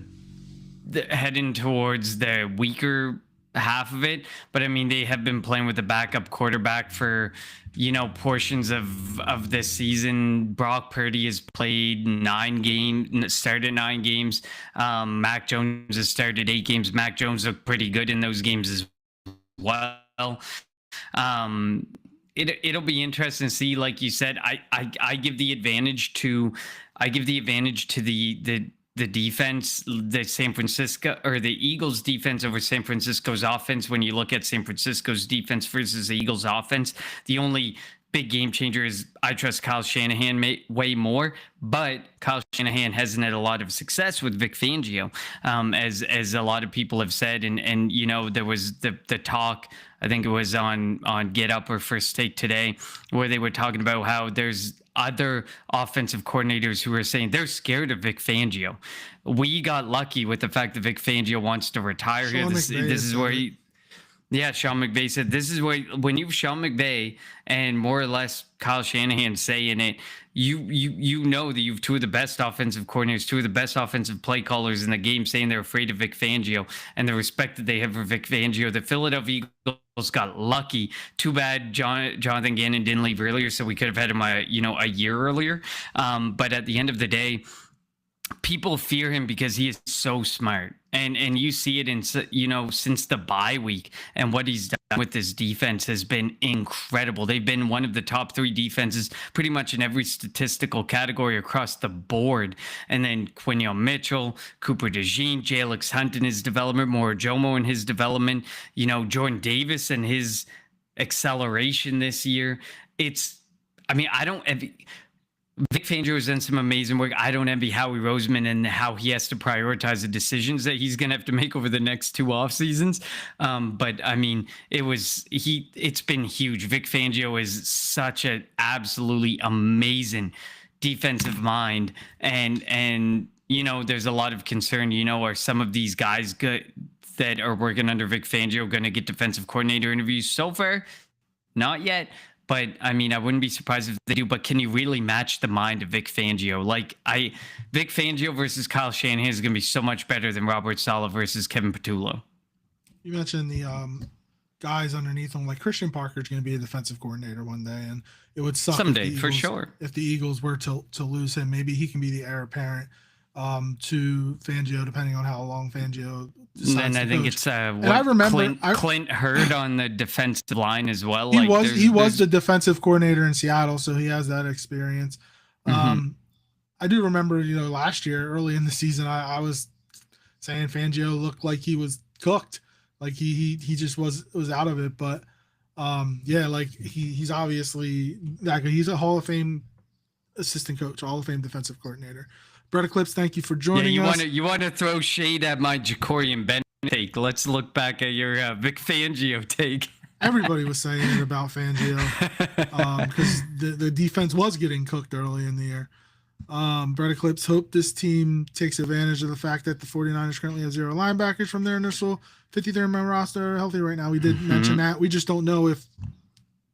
weaker half of it. But I mean, they have been playing with a backup quarterback for portions of this season. Brock Purdy has played 9 games, started 9 games. Mac Jones has started 8 games. Mac Jones looked pretty good in those games as well. It'll be interesting to see. Like you said, I give the advantage to the defense, the San Francisco or the Eagles defense over San Francisco's offense. When you look at San Francisco's defense versus the Eagles offense, the only big game changer is I trust Kyle Shanahan way more, but Kyle Shanahan hasn't had a lot of success with Vic Fangio, as a lot of people have said. And there was the talk, I think it was on Get Up or First Take today, where they were talking about how there's other offensive coordinators who are saying they're scared of Vic Fangio. We got lucky with the fact that Vic Fangio wants to retire here. This is where Sean McVay said, this is where, when you've Sean McVay and more or less Kyle Shanahan saying it, you know that you've 2 of the best offensive coordinators, 2 of the best offensive play callers in the game saying they're afraid of Vic Fangio, and the respect that they have for Vic Fangio. The Philadelphia Eagles got lucky. Too bad Jonathan Gannon didn't leave earlier, so we could have had him a year earlier. But at the end of the day, people fear him because he is so smart, and you see it in since the bye week, and what he's done with this defense has been incredible. They've been one of the top 3 defenses pretty much in every statistical category across the board. And then Quinion Mitchell, Cooper DeJean, Jalix Hunt in his development, Moro Jomo in his development, Jordan Davis and his acceleration this year. Vic Fangio has done some amazing work. I don't envy Howie Roseman and how he has to prioritize the decisions that he's going to have to make over the next 2 off seasons. But I mean, it's been huge. Vic Fangio is such an absolutely amazing defensive mind. And there's a lot of concern, are some of these guys good that are working under Vic Fangio going to get defensive coordinator interviews? So far, not yet. But I mean, I wouldn't be surprised if they do. But can you really match the mind of Vic Fangio? Vic Fangio versus Kyle Shanahan is going to be so much better than Robert Saleh versus Kevin Patullo. You mentioned the guys underneath him, like Christian Parker is going to be a defensive coordinator one day, and it would suck someday for sure if the Eagles were to lose him. Maybe he can be the heir apparent to Fangio, depending on how long Fangio decides And I to think coach. it's I remember Clint Hurd on the defensive line as well. He was the defensive coordinator in Seattle, so he has that experience. Mhm. I do remember, last year early in the season, I was saying Fangio looked like he was cooked, like he just was out of it. But like he's obviously that good. He's a Hall of Fame assistant coach, Hall of Fame defensive coordinator. Brett Eclipse, thank you for joining us. You want to throw shade at my Jacorian Ben take. Let's look back at your Vic Fangio take. Everybody was saying it about Fangio because the defense was getting cooked early in the year. Brett Eclipse hope this team takes advantage of the fact that the 49ers currently have 0 linebackers from their initial 53-man roster healthy right now. We did mention that. We just don't know if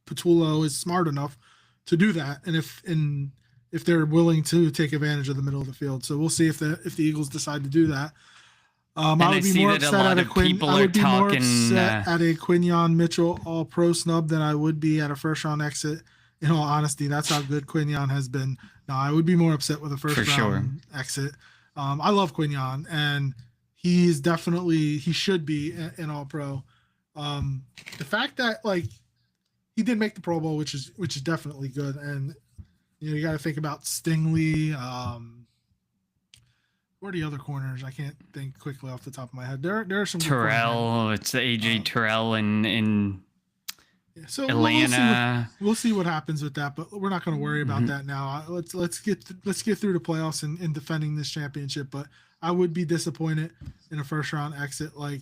Patullo is smart enough to do that, and if they're willing to take advantage of the middle of the field. So we'll see if the Eagles decide to do that. I would be more upset at a Quinyon Mitchell All-Pro snub than I would be at a first-round exit. In all honesty, that's how good Quinyon has been. No, I would be more upset with a first-round exit. I love Quinyon, and he should be an All-Pro. The fact that he did make the Pro Bowl, which is definitely good, and you got to think about Stingley. Where are the other corners? I can't think quickly off the top of my head. There are some Terrell. It's AJ Terrell in so Atlanta. We'll see what happens with that, but we're not going to worry about that now. Let's get through the playoffs and defending this championship. But I would be disappointed in a first round exit. Like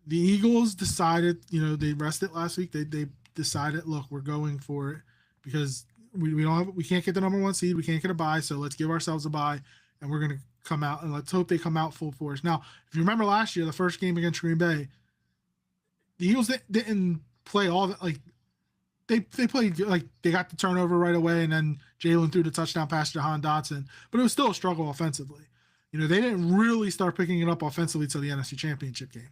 the Eagles decided, they rested last week. They decided, look, we're going for it because we can't get the number 1 seed. We can't get a bye, so let's give ourselves a bye, and we're going to come out, and let's hope they come out full force. Now, if you remember last year, the first game against Green Bay, the Eagles didn't play all that. They played they got the turnover right away, and then Jalen threw the touchdown pass to Jahan Dotson, but it was still a struggle offensively. They didn't really start picking it up offensively till the NFC Championship game.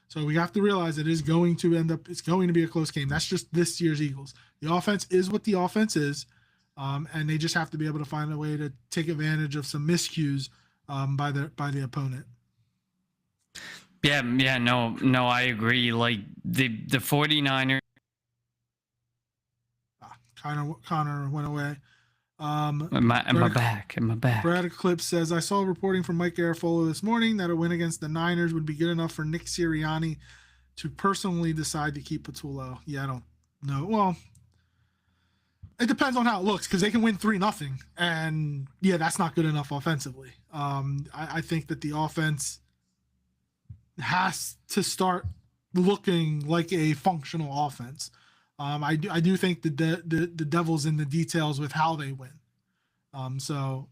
So we have to realize it's going to be a close game. That's just this year's Eagles. The offense is what the offense is, and they just have to be able to find a way to take advantage of some miscues by the opponent. Yeah, no, I agree. Like the 49ers. Connor went away. Am I back? Brad Eclipse says, I saw a reporting from Mike Garafolo this morning that a win against the Niners would be good enough for Nick Sirianni to personally decide to keep Patullo. Yeah, I don't know. Well, it depends on how it looks because they can win 3-0, and yeah, that's not good enough offensively. I think that the offense has to start looking like a functional offense. I do think the devil's in the details with how they win. So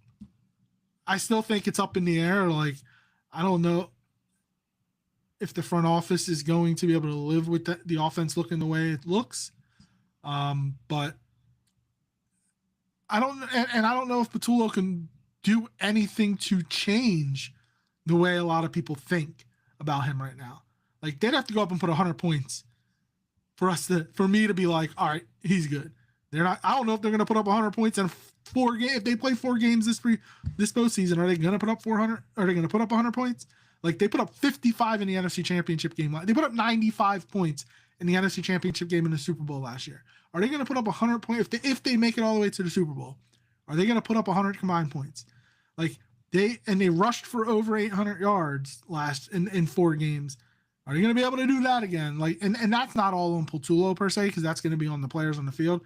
I still think it's up in the air. I don't know if the front office is going to be able to live with the offense looking the way it looks. But I don't know if Patullo can do anything to change the way a lot of people think about him right now. They'd have to go up and put 100 points for me to be like, all right, he's good. They're not. I don't know if they're going to put up 100 points in 4 games. If they play 4 games this postseason, are they going to put up 400? Are they going to put up 100 points? They put up 55 in the NFC Championship game. They put up 95 points in the NFC Championship game in the Super Bowl last year. Are they going to put up 100 points if they make it all the way to the Super Bowl? Are they going to put up 100 combined points? They rushed for over 800 yards in 4 games. Are you going to be able to do that again? And that's not all on Patullo per se, because that's going to be on the players on the field,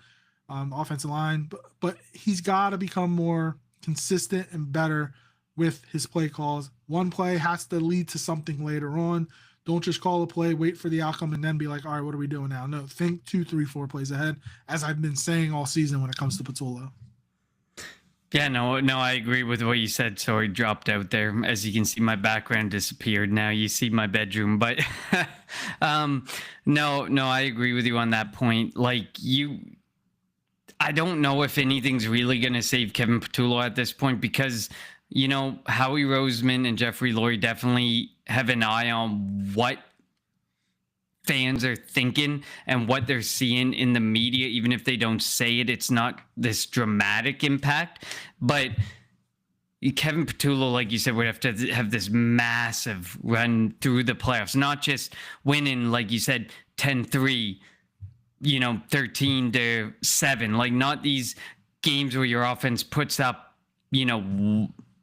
offensive line. But he's got to become more consistent and better with his play calls. One play has to lead to something later on. Don't just call a play, wait for the outcome, and then be like, all right, what are we doing now? No, think 2, 3, 4 plays ahead, as I've been saying all season when it comes to Patullo. Yeah, no, I agree with what you said. Sorry, dropped out there. As you can see, my background disappeared. Now you see my bedroom, but no, I agree with you on that point. I don't know if anything's really going to save Kevin Patullo at this point because, Howie Roseman and Jeffrey Lurie definitely have an eye on what fans are thinking and what they're seeing in the media. Even if they don't say it, it's not this dramatic impact. But Kevin Petullo, like you said, would have to have this massive run through the playoffs, not just winning, like you said, 10-3, 13-7, like not these games where your offense puts up,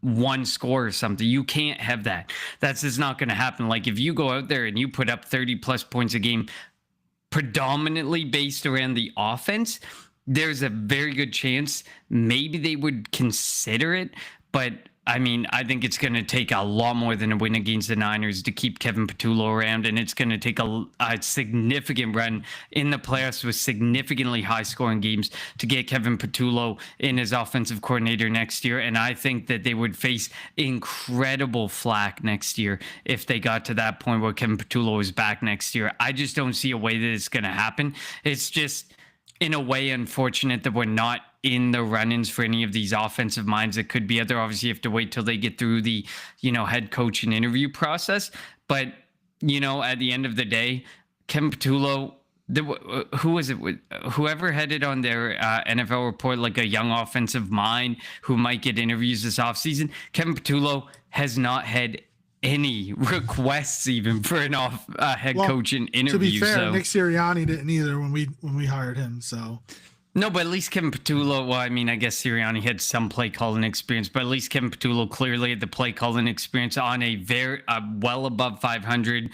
one score or something. You can't have that. That's just not going to happen. Like if you go out there and you put up 30 plus points a game, predominantly based around the offense, there's a very good chance maybe they would consider it. But I mean, I think it's going to take a lot more than a win against the Niners to keep Kevin Petullo around, and it's going to take a significant run in the playoffs with significantly high-scoring games to get Kevin Petullo in as offensive coordinator next year. And I think that they would face incredible flack next year if they got to that point where Kevin Petullo is back next year. I just don't see a way that it's going to happen. It's just, in a way, unfortunate that we're not in the run-ins for any of these offensive minds that could be out there. Obviously, you have to wait till they get through the, head coach and interview process. But, at the end of the day, Kevin Petullo, who was it? Whoever had it on their NFL report, like a young offensive mind who might get interviews this offseason, Kevin Petullo has not had any requests even for an head coach in interview. To be fair, so. Nick Sirianni didn't either when we hired him. So no, but at least Kevin Petullo, well, I mean, I guess Sirianni had some play calling experience, but at least Kevin Petullo clearly had the play calling experience on a very well above 500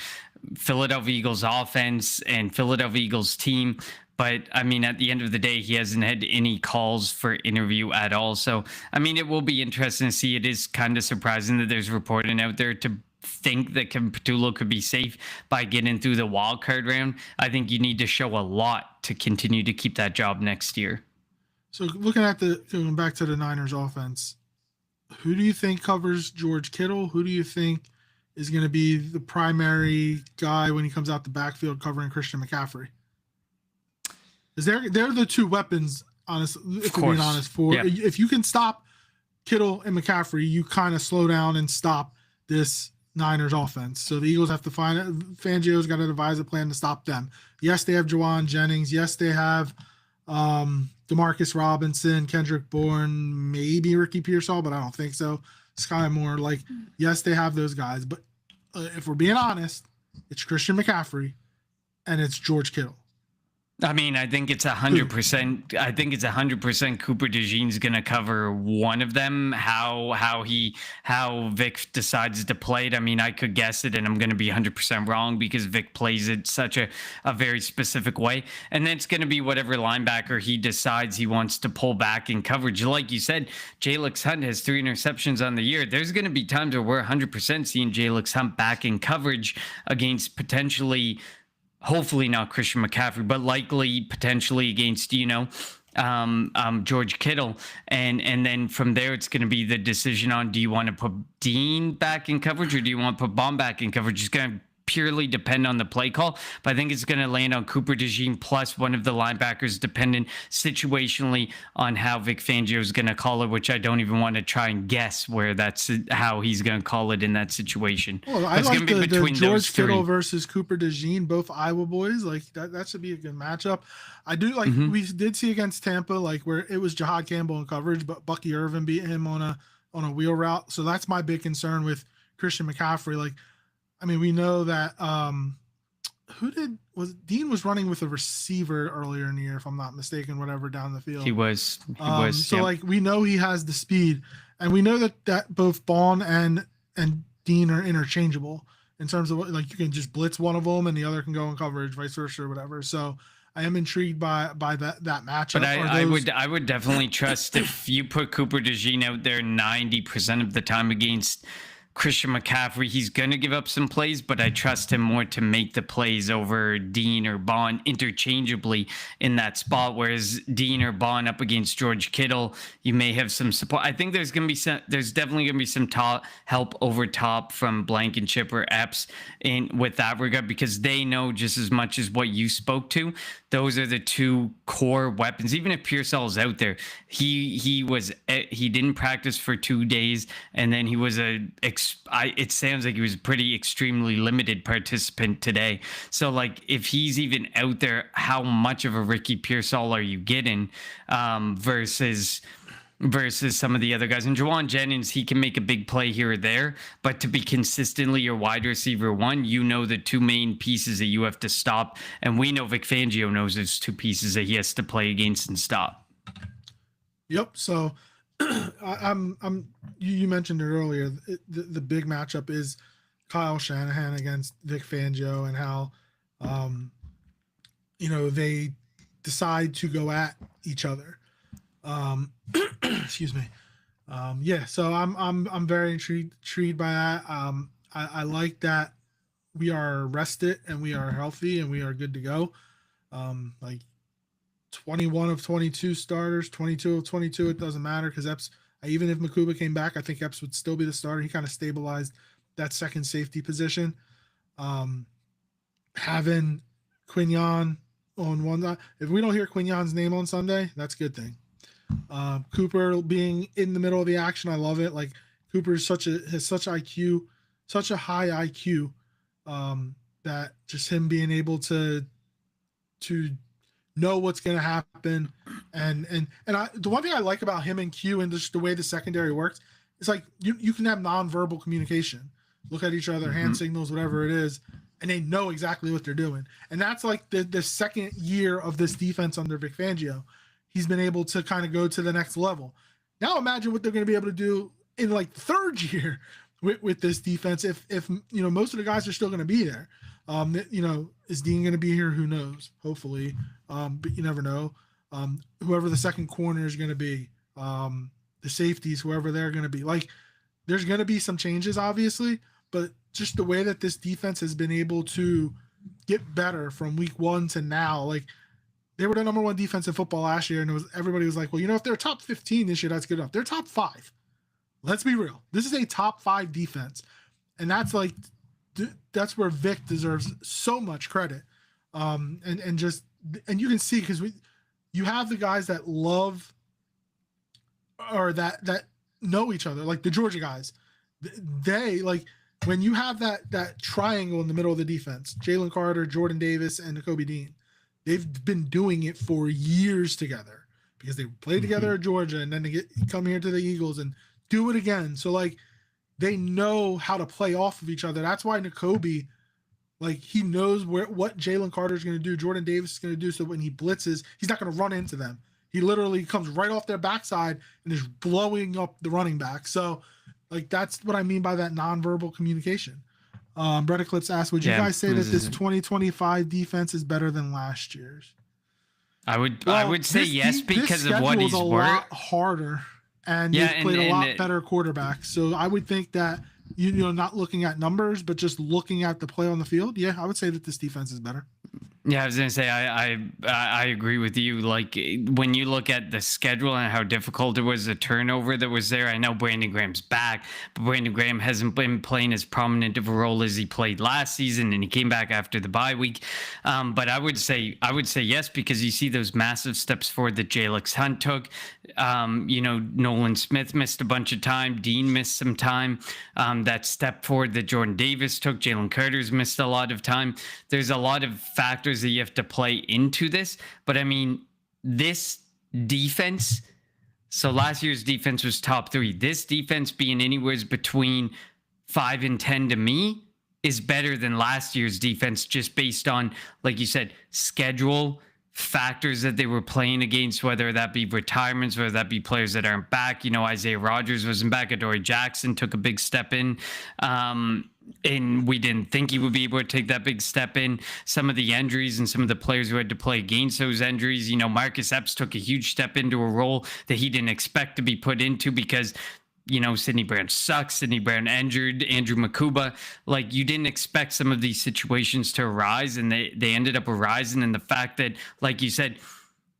Philadelphia Eagles offense and Philadelphia Eagles team. But I mean, at the end of the day, he hasn't had any calls for interview at all. So, I mean, it will be interesting to see. It is kind of surprising that there's reporting out there to think that Kevin Petullo could be safe by getting through the wild card round. I think you need to show a lot to continue to keep that job next year. So going back to the Niners offense, who do you think covers George Kittle? Who do you think is going to be the primary guy when he comes out the backfield covering Christian McCaffrey? Is they're the two weapons, honestly, if we're being honest, if you can stop Kittle and McCaffrey, you kind of slow down and stop this Niners offense. So the Eagles have to find it. Fangio's got to devise a plan to stop them. Yes, they have Jawan Jennings. Yes, they have Demarcus Robinson, Kendrick Bourne, maybe Ricky Pearsall, but I don't think so. Sky Moore, yes, they have those guys. But if we're being honest, it's Christian McCaffrey and it's George Kittle. I mean, I think it's 100%. I think it's 100% Cooper DeJean's going to cover one of them. How Vic decides to play it. I mean, I could guess it, and I'm going to be 100% wrong because Vic plays it such a very specific way. And then it's going to be whatever linebacker he decides he wants to pull back in coverage. Like you said, Jalix Hunt has 3 interceptions on the year. There's going to be times where we're 100% seeing Jalix Hunt back in coverage against potentially, hopefully not Christian McCaffrey, but likely potentially against, George Kittle. And then from there, it's going to be the decision on, do you want to put Dean back in coverage or do you want to put Bond back in coverage? It's going to purely depend on the play call, but I think it's going to land on Cooper DeJean plus one of the linebackers, dependent situationally on how Vic Fangio is going to call it, which I don't even want to try and guess where that's how he's going to call it in that situation. Well, I like the George Kittle versus Cooper DeJean, both Iowa boys. Like that should be a good matchup. I do like we did see against Tampa, where it was Jahad Campbell in coverage, but Bucky Irvin beat him on a wheel route. So that's my big concern with Christian McCaffrey. I mean, we know that Dean was running with a receiver earlier in the year, if I'm not mistaken, whatever, down the field. He was. So we know he has the speed, and we know that both Bond and Dean are interchangeable in terms of you can just blitz one of them and the other can go in coverage, vice versa or whatever. So I am intrigued by that matchup. But I would definitely trust if you put Cooper DeJean out there 90% of the time against Christian McCaffrey, he's going to give up some plays, but I trust him more to make the plays over Dean or Bond interchangeably in that spot. Whereas Dean or Bond up against George Kittle, you may have some support. I think there's definitely going to be some help over top from Blankenship or Epps with that regard, because they know just as much as what you spoke to. Those are the two core weapons. Even if Pearsall's out there, he didn't practice for 2 days, and then he was it sounds like he was a pretty extremely limited participant today. So if he's even out there, how much of a Ricky Pearsall are you getting versus versus some of the other guys. And Juwan Jennings, he can make a big play here or there, but to be consistently your wide receiver one, the two main pieces that you have to stop. And we know Vic Fangio knows there's two pieces that he has to play against and stop. Yep. So you mentioned it earlier. The big matchup is Kyle Shanahan against Vic Fangio, and how, they decide to go at each other. Excuse me. So I'm very intrigued by that. I like that we are rested and we are healthy and we are good to go. Like 21 of 22 starters, 22 of 22, it doesn't matter, because Epps, even if Mukuba came back, I think Epps would still be the starter. He kind of stabilized that second safety position. Having Quignon on one side, if we don't hear Quignon's name on Sunday, that's a good thing. Cooper being in the middle of the action, I love it. Like, Cooper has such a high IQ, that just him being able to know what's going to happen. And the one thing I like about him and Q and just the way the secondary works, it's like you can have nonverbal communication, look at each other, hand signals, whatever it is, and they know exactly what they're doing. And that's like the second year of this defense under Vic Fangio. He's been able to kind of go to the next level. Now imagine what they're going to be able to do in like the third year with this defense. If most of the guys are still going to be there. Is Dean going to be here? Who knows? Hopefully, but you never know. Whoever the second corner is going to be, the safeties, whoever they're going to be. Like, there's going to be some changes, obviously, but just the way that this defense has been able to get better from week one to now, like, they were the number one defense in football last year, and everybody was like, well, if they're top 15 this year, that's good enough. They're top 5. Let's be real. This is a top 5 defense, and that's that's where Vic deserves so much credit. And you can see, because you have the guys that love, or that know each other, like the Georgia guys. They, like, when you have that triangle in the middle of the defense, Jalen Carter, Jordan Davis, and Nakobe Dean, they've been doing it for years together, because they played together at Georgia, and then they come here to the Eagles and do it again. So, like, they know how to play off of each other. That's why Nakobe, like, he knows what Jalen Carter is going to do, Jordan Davis is going to do. So when he blitzes, he's not going to run into them. He literally comes right off their backside and is blowing up the running back. So, like, that's what I mean by that nonverbal communication. Brett Eclipse asked, would you guys say that this 2025 defense is better than last year's? I would say yes, because of what he's worked. A lot harder, and he's played a lot better quarterbacks. So I would think that, not looking at numbers, but just looking at the play on the field, I would say that this defense is better. Yeah, I was going to say, I agree with you. Like, when you look at the schedule and how difficult it was, the turnover that was there, I know Brandon Graham's back, but Brandon Graham hasn't been playing as prominent of a role as he played last season, and he came back after the bye week. But I would say yes, because you see those massive steps forward that Jalen Hunt took. Nolan Smith missed a bunch of time. Dean missed some time. That step forward that Jordan Davis took. Jalen Carter's missed a lot of time. There's a lot of factors that you have to play into this. But I mean, this defense, so last year's defense was top 3. This defense being anywhere between 5 and 10 to me is better than last year's defense, just based on, like you said, schedule, factors that they were playing against, whether that be retirements, whether that be players that aren't back. Isaiah Rodgers wasn't back. Adoree Jackson took a big step in. And we didn't think he would be able to take that big step in. Some of the injuries and some of the players who had to play against those injuries, Marcus Epps took a huge step into a role that he didn't expect to be put into, because Sidney Brown sucks. Sidney Brown injured. Andrew Mukuba. Like, you didn't expect some of these situations to arise, and they ended up arising. And the fact that, like you said,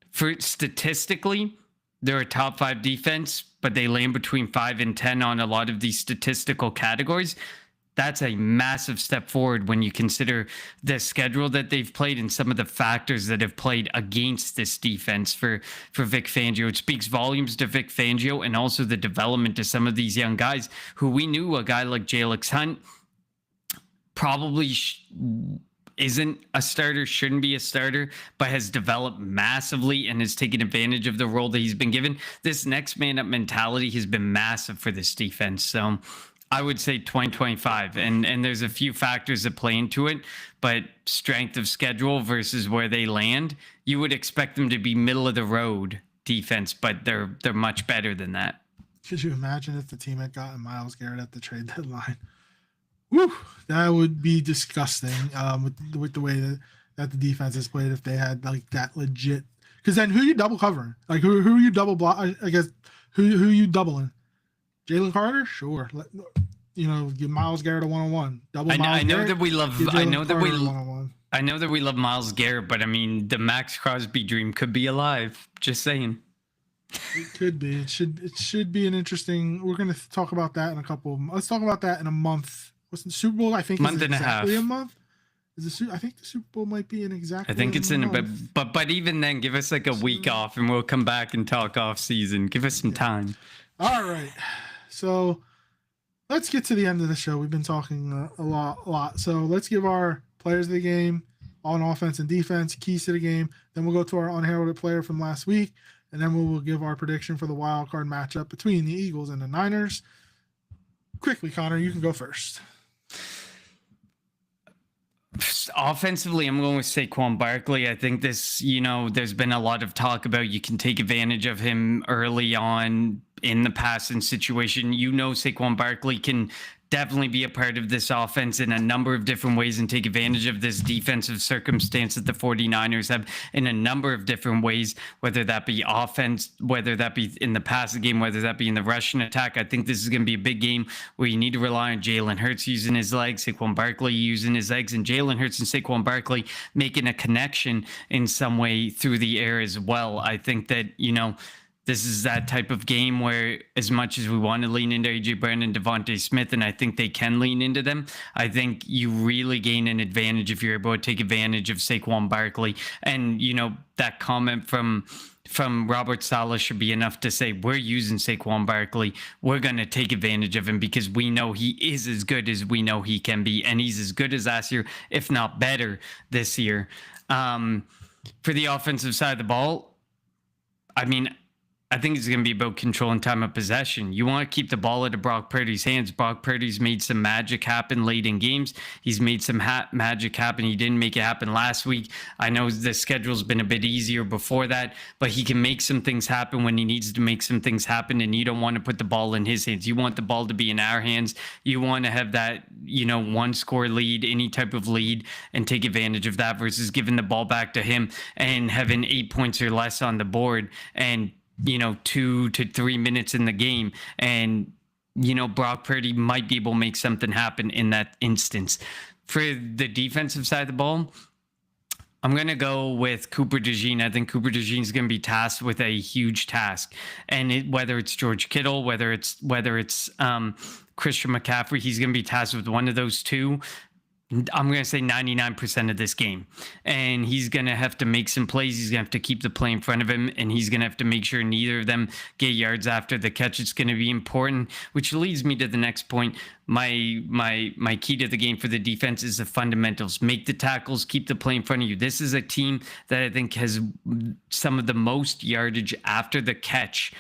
for statistically, they're a top 5 defense, but they land between 5 and 10 on a lot of these statistical categories. That's a massive step forward when you consider the schedule that they've played and some of the factors that have played against this defense for Vic Fangio. It speaks volumes to Vic Fangio, and also the development of some of these young guys who we knew, a guy like Jalen Hunt probably isn't a starter, shouldn't be a starter, but has developed massively and has taken advantage of the role that he's been given. This next man up mentality has been massive for this defense. So I would say 2025. And there's a few factors that play into it, but strength of schedule versus where they land, you would expect them to be middle of the road defense, but they're much better than that. Could you imagine if the team had gotten Myles Garrett at the trade deadline? Woo, that would be disgusting. With the way that the defense has played, if they had like that legit, because then who you double covering? Like who are you double block? I guess who you doubling? Jalen Carter, sure. Give Myles Garrett a 1-on-1. I know that we love. I know that we. One-on-one. I know that we love Myles Garrett, but I mean, the Max Crosby dream could be alive. Just saying. It could be. It should be an interesting. We're going to talk about that in a couple. Let's talk about that in a month. What's the Super Bowl? I think month is and exactly a half. A month. I think the Super Bowl might be in exactly. I think it's in a month. but even then, give us like a week off, and we'll come back and talk off season. Give us some time. All right. So let's get to the end of the show. We've been talking a lot. So let's give our players of the game on offense and defense, keys to the game. Then we'll go to our unheralded player from last week, and then we will give our prediction for the wild card matchup between the Eagles and the Niners. Quickly, Connor, you can go first. Offensively, I'm going with Saquon Barkley. I think this, there's been a lot of talk about you can take advantage of him early on in the passing situation. Saquon Barkley can definitely be a part of this offense in a number of different ways and take advantage of this defensive circumstance that the 49ers have in a number of different ways, whether that be offense, whether that be in the passing game, whether that be in the rushing attack. I think this is going to be a big game where you need to rely on Jalen Hurts using his legs, Saquon Barkley using his legs, and Jalen Hurts and Saquon Barkley making a connection in some way through the air as well. I think that, this is that type of game where, as much as we want to lean into A.J. Brown and Devontae Smith, and I think they can lean into them, I think you really gain an advantage if you're able to take advantage of Saquon Barkley. And, that comment from Robert Saleh should be enough to say, we're using Saquon Barkley. We're going to take advantage of him because we know he is as good as we know he can be. And he's as good as last year, if not better this year. For the offensive side of the ball, I think it's going to be about control and time of possession. You want to keep the ball out of Brock Purdy's hands. Brock Purdy's made some magic happen late in games. He's made some magic happen. He didn't make it happen last week. I know the schedule's been a bit easier before that, but he can make some things happen when he needs to make some things happen, and you don't want to put the ball in his hands. You want the ball to be in our hands. You want to have that, one score lead, any type of lead, and take advantage of that versus giving the ball back to him and having 8 points or less on the board and 2 to 3 minutes in the game. And, Brock Purdy might be able to make something happen in that instance. For the defensive side of the ball, I'm going to go with Cooper DeJean. I think Cooper DeJean is going to be tasked with a huge task. And whether it's George Kittle, whether it's Christian McCaffrey, he's going to be tasked with one of those two. I'm going to say 99% of this game. And he's going to have to make some plays. He's going to have to keep the play in front of him, and he's going to have to make sure neither of them get yards after the catch. It's going to be important, which leads me to the next point. My key to the game for the defense is the fundamentals. Make the tackles, keep the play in front of you. This is a team that I think has some of the most yardage after the catch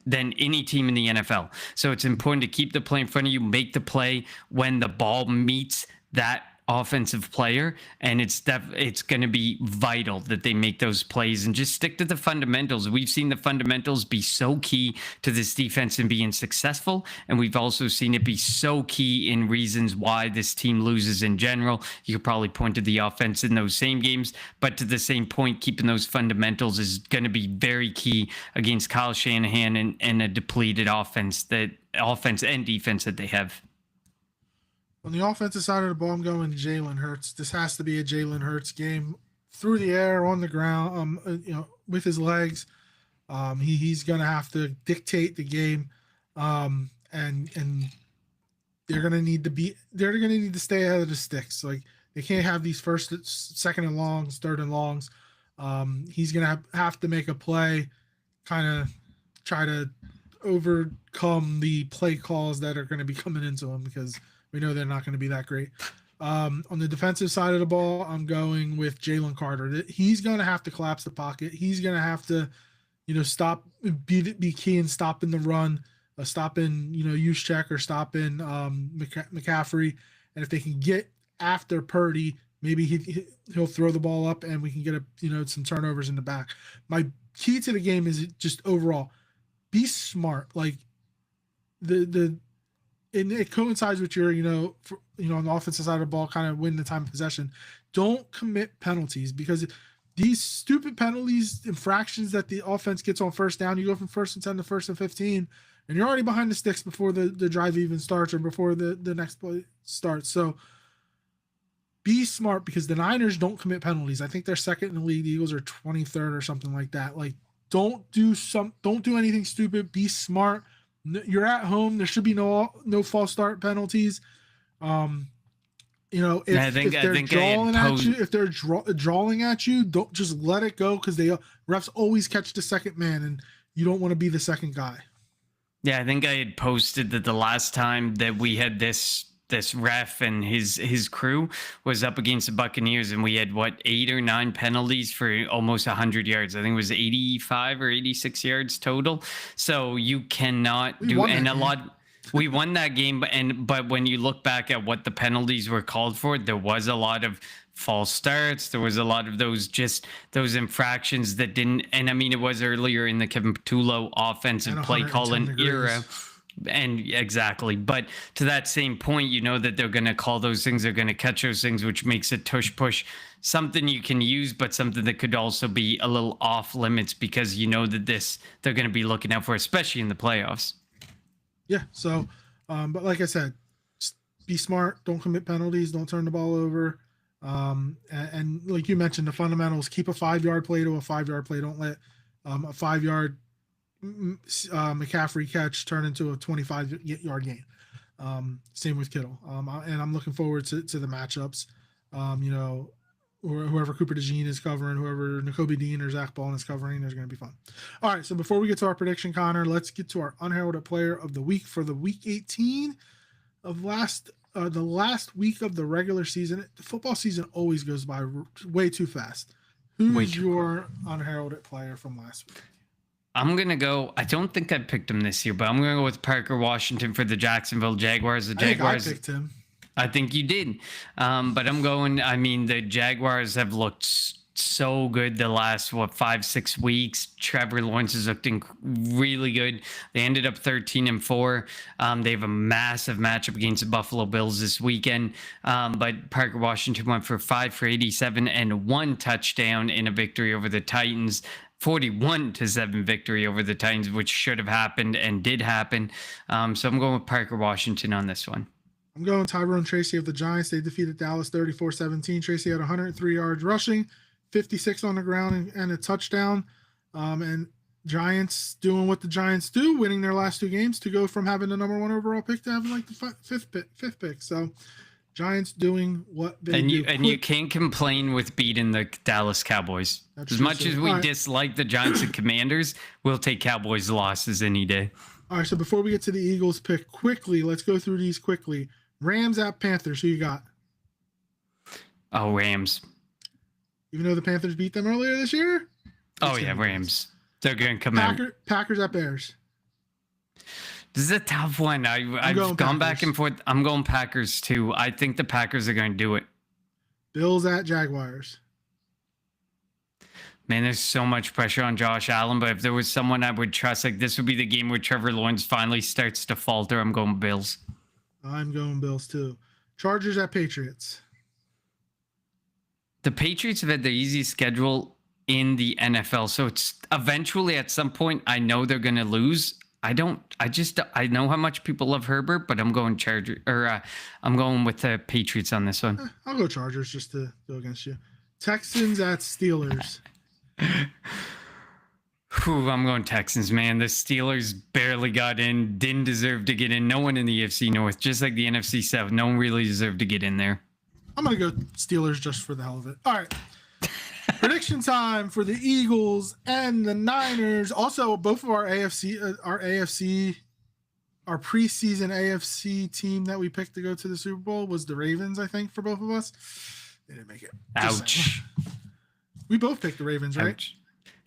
than any team in the NFL. So it's important to keep the play in front of you, make the play when the ball meets that offensive player, and it's going to be vital that they make those plays and just stick to the fundamentals. We've seen the fundamentals be so key to this defense and being successful, and we've also seen it be so key in reasons why this team loses in general. You could probably point to the offense in those same games, but to the same point, keeping those fundamentals is going to be very key against Kyle Shanahan and a depleted offense and defense that they have. On the offensive side of the ball, I'm going Jalen Hurts. This has to be a Jalen Hurts game through the air, on the ground, with his legs. He's going to have to dictate the game, and they're going to need to stay ahead of the sticks. Like, they can't have these first, second and longs, third and longs. He's going to have to make a play, kind of try to overcome the play calls that are going to be coming into him, because we know they're not going to be that great. On the defensive side of the ball, I'm going with Jalen Carter. He's going to have to collapse the pocket. He's going to have to, stop, be key in stopping the run, stopping, Juszczyk or stopping McCaffrey. And if they can get after Purdy, maybe he'll throw the ball up and we can get some turnovers in the back. My key to the game is just overall be smart. Like and it coincides with your, on the offensive side of the ball, kind of win the time of possession. Don't commit penalties, because these stupid penalties, infractions that the offense gets on first down, you go from 1st and 10 to 1st and 15, and you're already behind the sticks before the drive even starts or before the next play starts. So be smart, because the Niners don't commit penalties. I think they're second in the league. The Eagles are 23rd or something like that. Like, don't do anything stupid. Be smart. You're at home. There should be no false start penalties. If they're drawing at you, don't just let it go, because refs always catch the second man, and you don't want to be the second guy. Yeah, I think I had posted that the last time that we had this ref and his crew was up against the Buccaneers, and we had 8 or 9 penalties for almost 100 yards. I think it was 85 or 86 yards total. So you cannot do, and a lot. We won that game, but when you look back at what the penalties were called for, there was a lot of false starts. There was a lot of those infractions that didn't. And I mean, it was earlier in the Kevin Patullo offensive play calling era. And exactly. But to that same point, that they're going to call those things. They're going to catch those things, which makes it tush push, something you can use, but something that could also be a little off limits, because that they're going to be looking out for, especially in the playoffs. Yeah. So, but like I said, just be smart. Don't commit penalties. Don't turn the ball over. And like you mentioned, the fundamentals: keep a 5-yard play to a 5-yard play. Don't let a 5-yard McCaffrey catch turn into a 25-yard gain. Same with Kittle. And I'm looking forward to the matchups. Whoever Cooper DeJean is covering, whoever Nakobe Dean or Zach Baldwin is covering, there's going to be fun. All right, so before we get to our prediction, Connor, let's get to our unheralded player of the week for the week 18 of the last week of the regular season. The football season always goes by way too fast. Who's your unheralded player from last week? I'm going to go, I don't think I picked him this year, but I'm going to go with Parker Washington for the Jacksonville Jaguars. I think I picked him. I think you did. But the Jaguars have looked so good the last, 5-6 weeks. Trevor Lawrence has looked really good. They ended up 13-4. They have a massive matchup against the Buffalo Bills this weekend. But Parker Washington went for 5 for 87 and 1 touchdown in a victory over the Titans. 41-7 victory over the Titans, which should have happened and did happen. So I'm going with Parker Washington on this one. I'm going Tyrone Tracy of the Giants. They defeated Dallas 34-17. Tracy had 103 yards rushing, 56 on the ground, and a touchdown. And Giants doing what the Giants do, winning their last 2 games to go from having the number 1 overall pick to having the fifth pick. So Giants doing what they do. And you can't complain with beating the Dallas Cowboys. As much as we dislike the Giants and Commanders, we'll take Cowboys losses any day. All right, so before we get to the Eagles pick, quickly, let's go through these quickly. Rams at Panthers. Who you got? Oh, Rams. Even though the Panthers beat them earlier this year? Rams. They're going to come out. Packers at Bears. This is a tough one. I've gone back and forth. I'm going Packers too. I think the Packers are going to do it. Bills at Jaguars. Man, there's so much pressure on Josh Allen, but if there was someone I would trust, like this would be the game where Trevor Lawrence finally starts to falter. I'm going Bills. I'm going Bills too. Chargers at Patriots. The Patriots have had the easiest schedule in the NFL, so it's eventually at some point I know they're going to lose. I know how much people love Herbert, but I'm going I'm going with the Patriots on this one. I'll go Chargers just to go against you. Texans at Steelers. I'm going Texans, man. The Steelers barely got in, didn't deserve to get in. No one in the AFC North, just like the NFC South, no one really deserved to get in there. I'm going to go Steelers just for the hell of it. All right. Prediction time for the Eagles and the Niners. Also, both of our AFC our preseason AFC team that we picked to go to the Super Bowl was the Ravens, I think, for both of us. They didn't make it. Ouch. We both picked the Ravens, right? Ouch.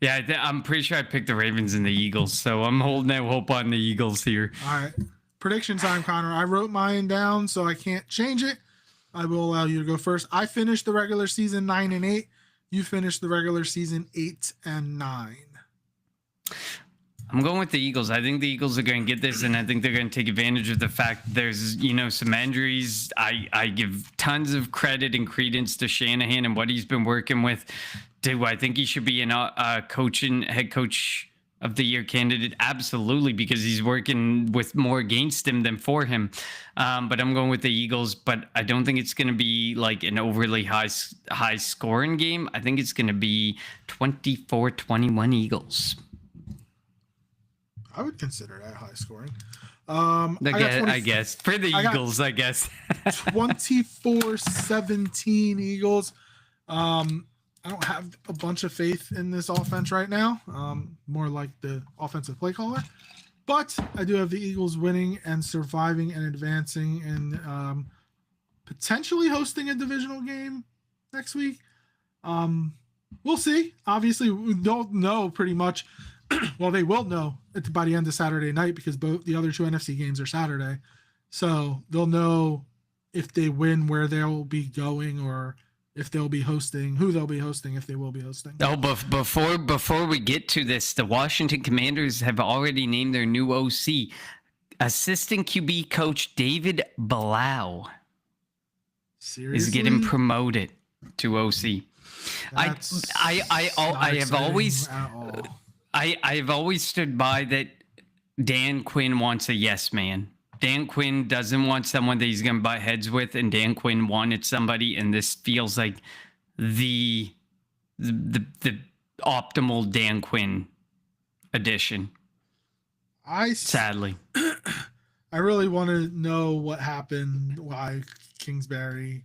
Yeah, I'm pretty sure I picked the Ravens and the Eagles, so I'm holding out hope on the Eagles here. All right. Prediction time, Connor. I wrote mine down, so I can't change it. I will allow you to go first. I finished the regular season 9-8. You finished the regular season 8-9. I'm going with the Eagles. I think the Eagles are going to get this, and I think they're going to take advantage of the fact there's, some injuries. I give tons of credit and credence to Shanahan and what he's been working with. Do I think he should be head coach of the year candidate? Absolutely, because he's working with more against him than for him. But I'm going with the Eagles, but I don't think it's going to be like an overly high scoring game. I think it's going to be 24-21 Eagles. I would consider that high scoring. I guess. For the Eagles, I guess. 24-17 Eagles. I don't have a bunch of faith in this offense right now. More like the offensive play caller. But I do have the Eagles winning and surviving and advancing and potentially hosting a divisional game next week. We'll see. Obviously, we don't know pretty much. Well, they will know by the end of Saturday night because both the other two NFC games are Saturday. So they'll know if they win where they'll be going or if they'll be hosting, who they'll be hosting, if they will be hosting. Oh, but before we get to this, the Washington Commanders have already named their new OC, assistant QB coach David Blau. Seriously? Is getting promoted to OC. I've always stood by that Dan Quinn wants a yes man. Dan Quinn doesn't want someone that he's going to butt heads with, and Dan Quinn wanted somebody, and this feels like the optimal Dan Quinn addition. Sadly. I really want to know what happened, why Kingsbury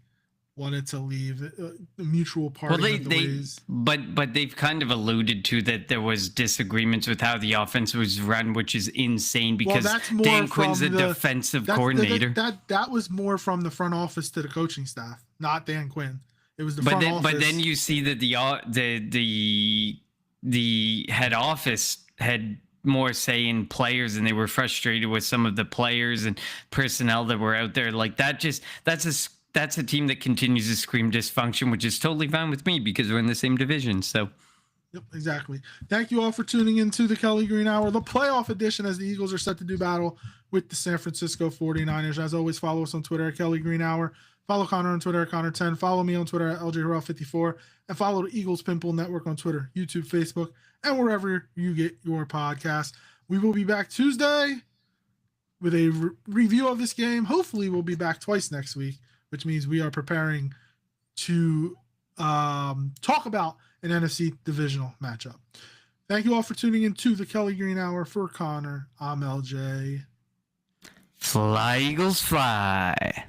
wanted to leave, mutual parting of the ways. But they've kind of alluded to that there was disagreements with how the offense was run, which is insane because Dan Quinn's a defensive coordinator. That was more from the front office to the coaching staff, not Dan Quinn. It was the front office. But then you see that the head office had more say in players, and they were frustrated with some of the players and personnel that were out there. Like that's a team that continues to scream dysfunction, which is totally fine with me because we're in the same division. So, yep, exactly. Thank you all for tuning into the Kelly Green Hour, the playoff edition, as the Eagles are set to do battle with the San Francisco 49ers. As always, follow us on Twitter at Kelly Green Hour. Follow Connor on Twitter at Connor10. Follow me on Twitter at LJHurrell54. And follow the Eagles Pimple Network on Twitter, YouTube, Facebook, and wherever you get your podcasts. We will be back Tuesday with a review of this game. Hopefully, we'll be back twice next week, which means we are preparing to talk about an NFC divisional matchup. Thank you all for tuning in to the Kelly Green Hour. For Connor, I'm LJ. Fly, Eagles, fly.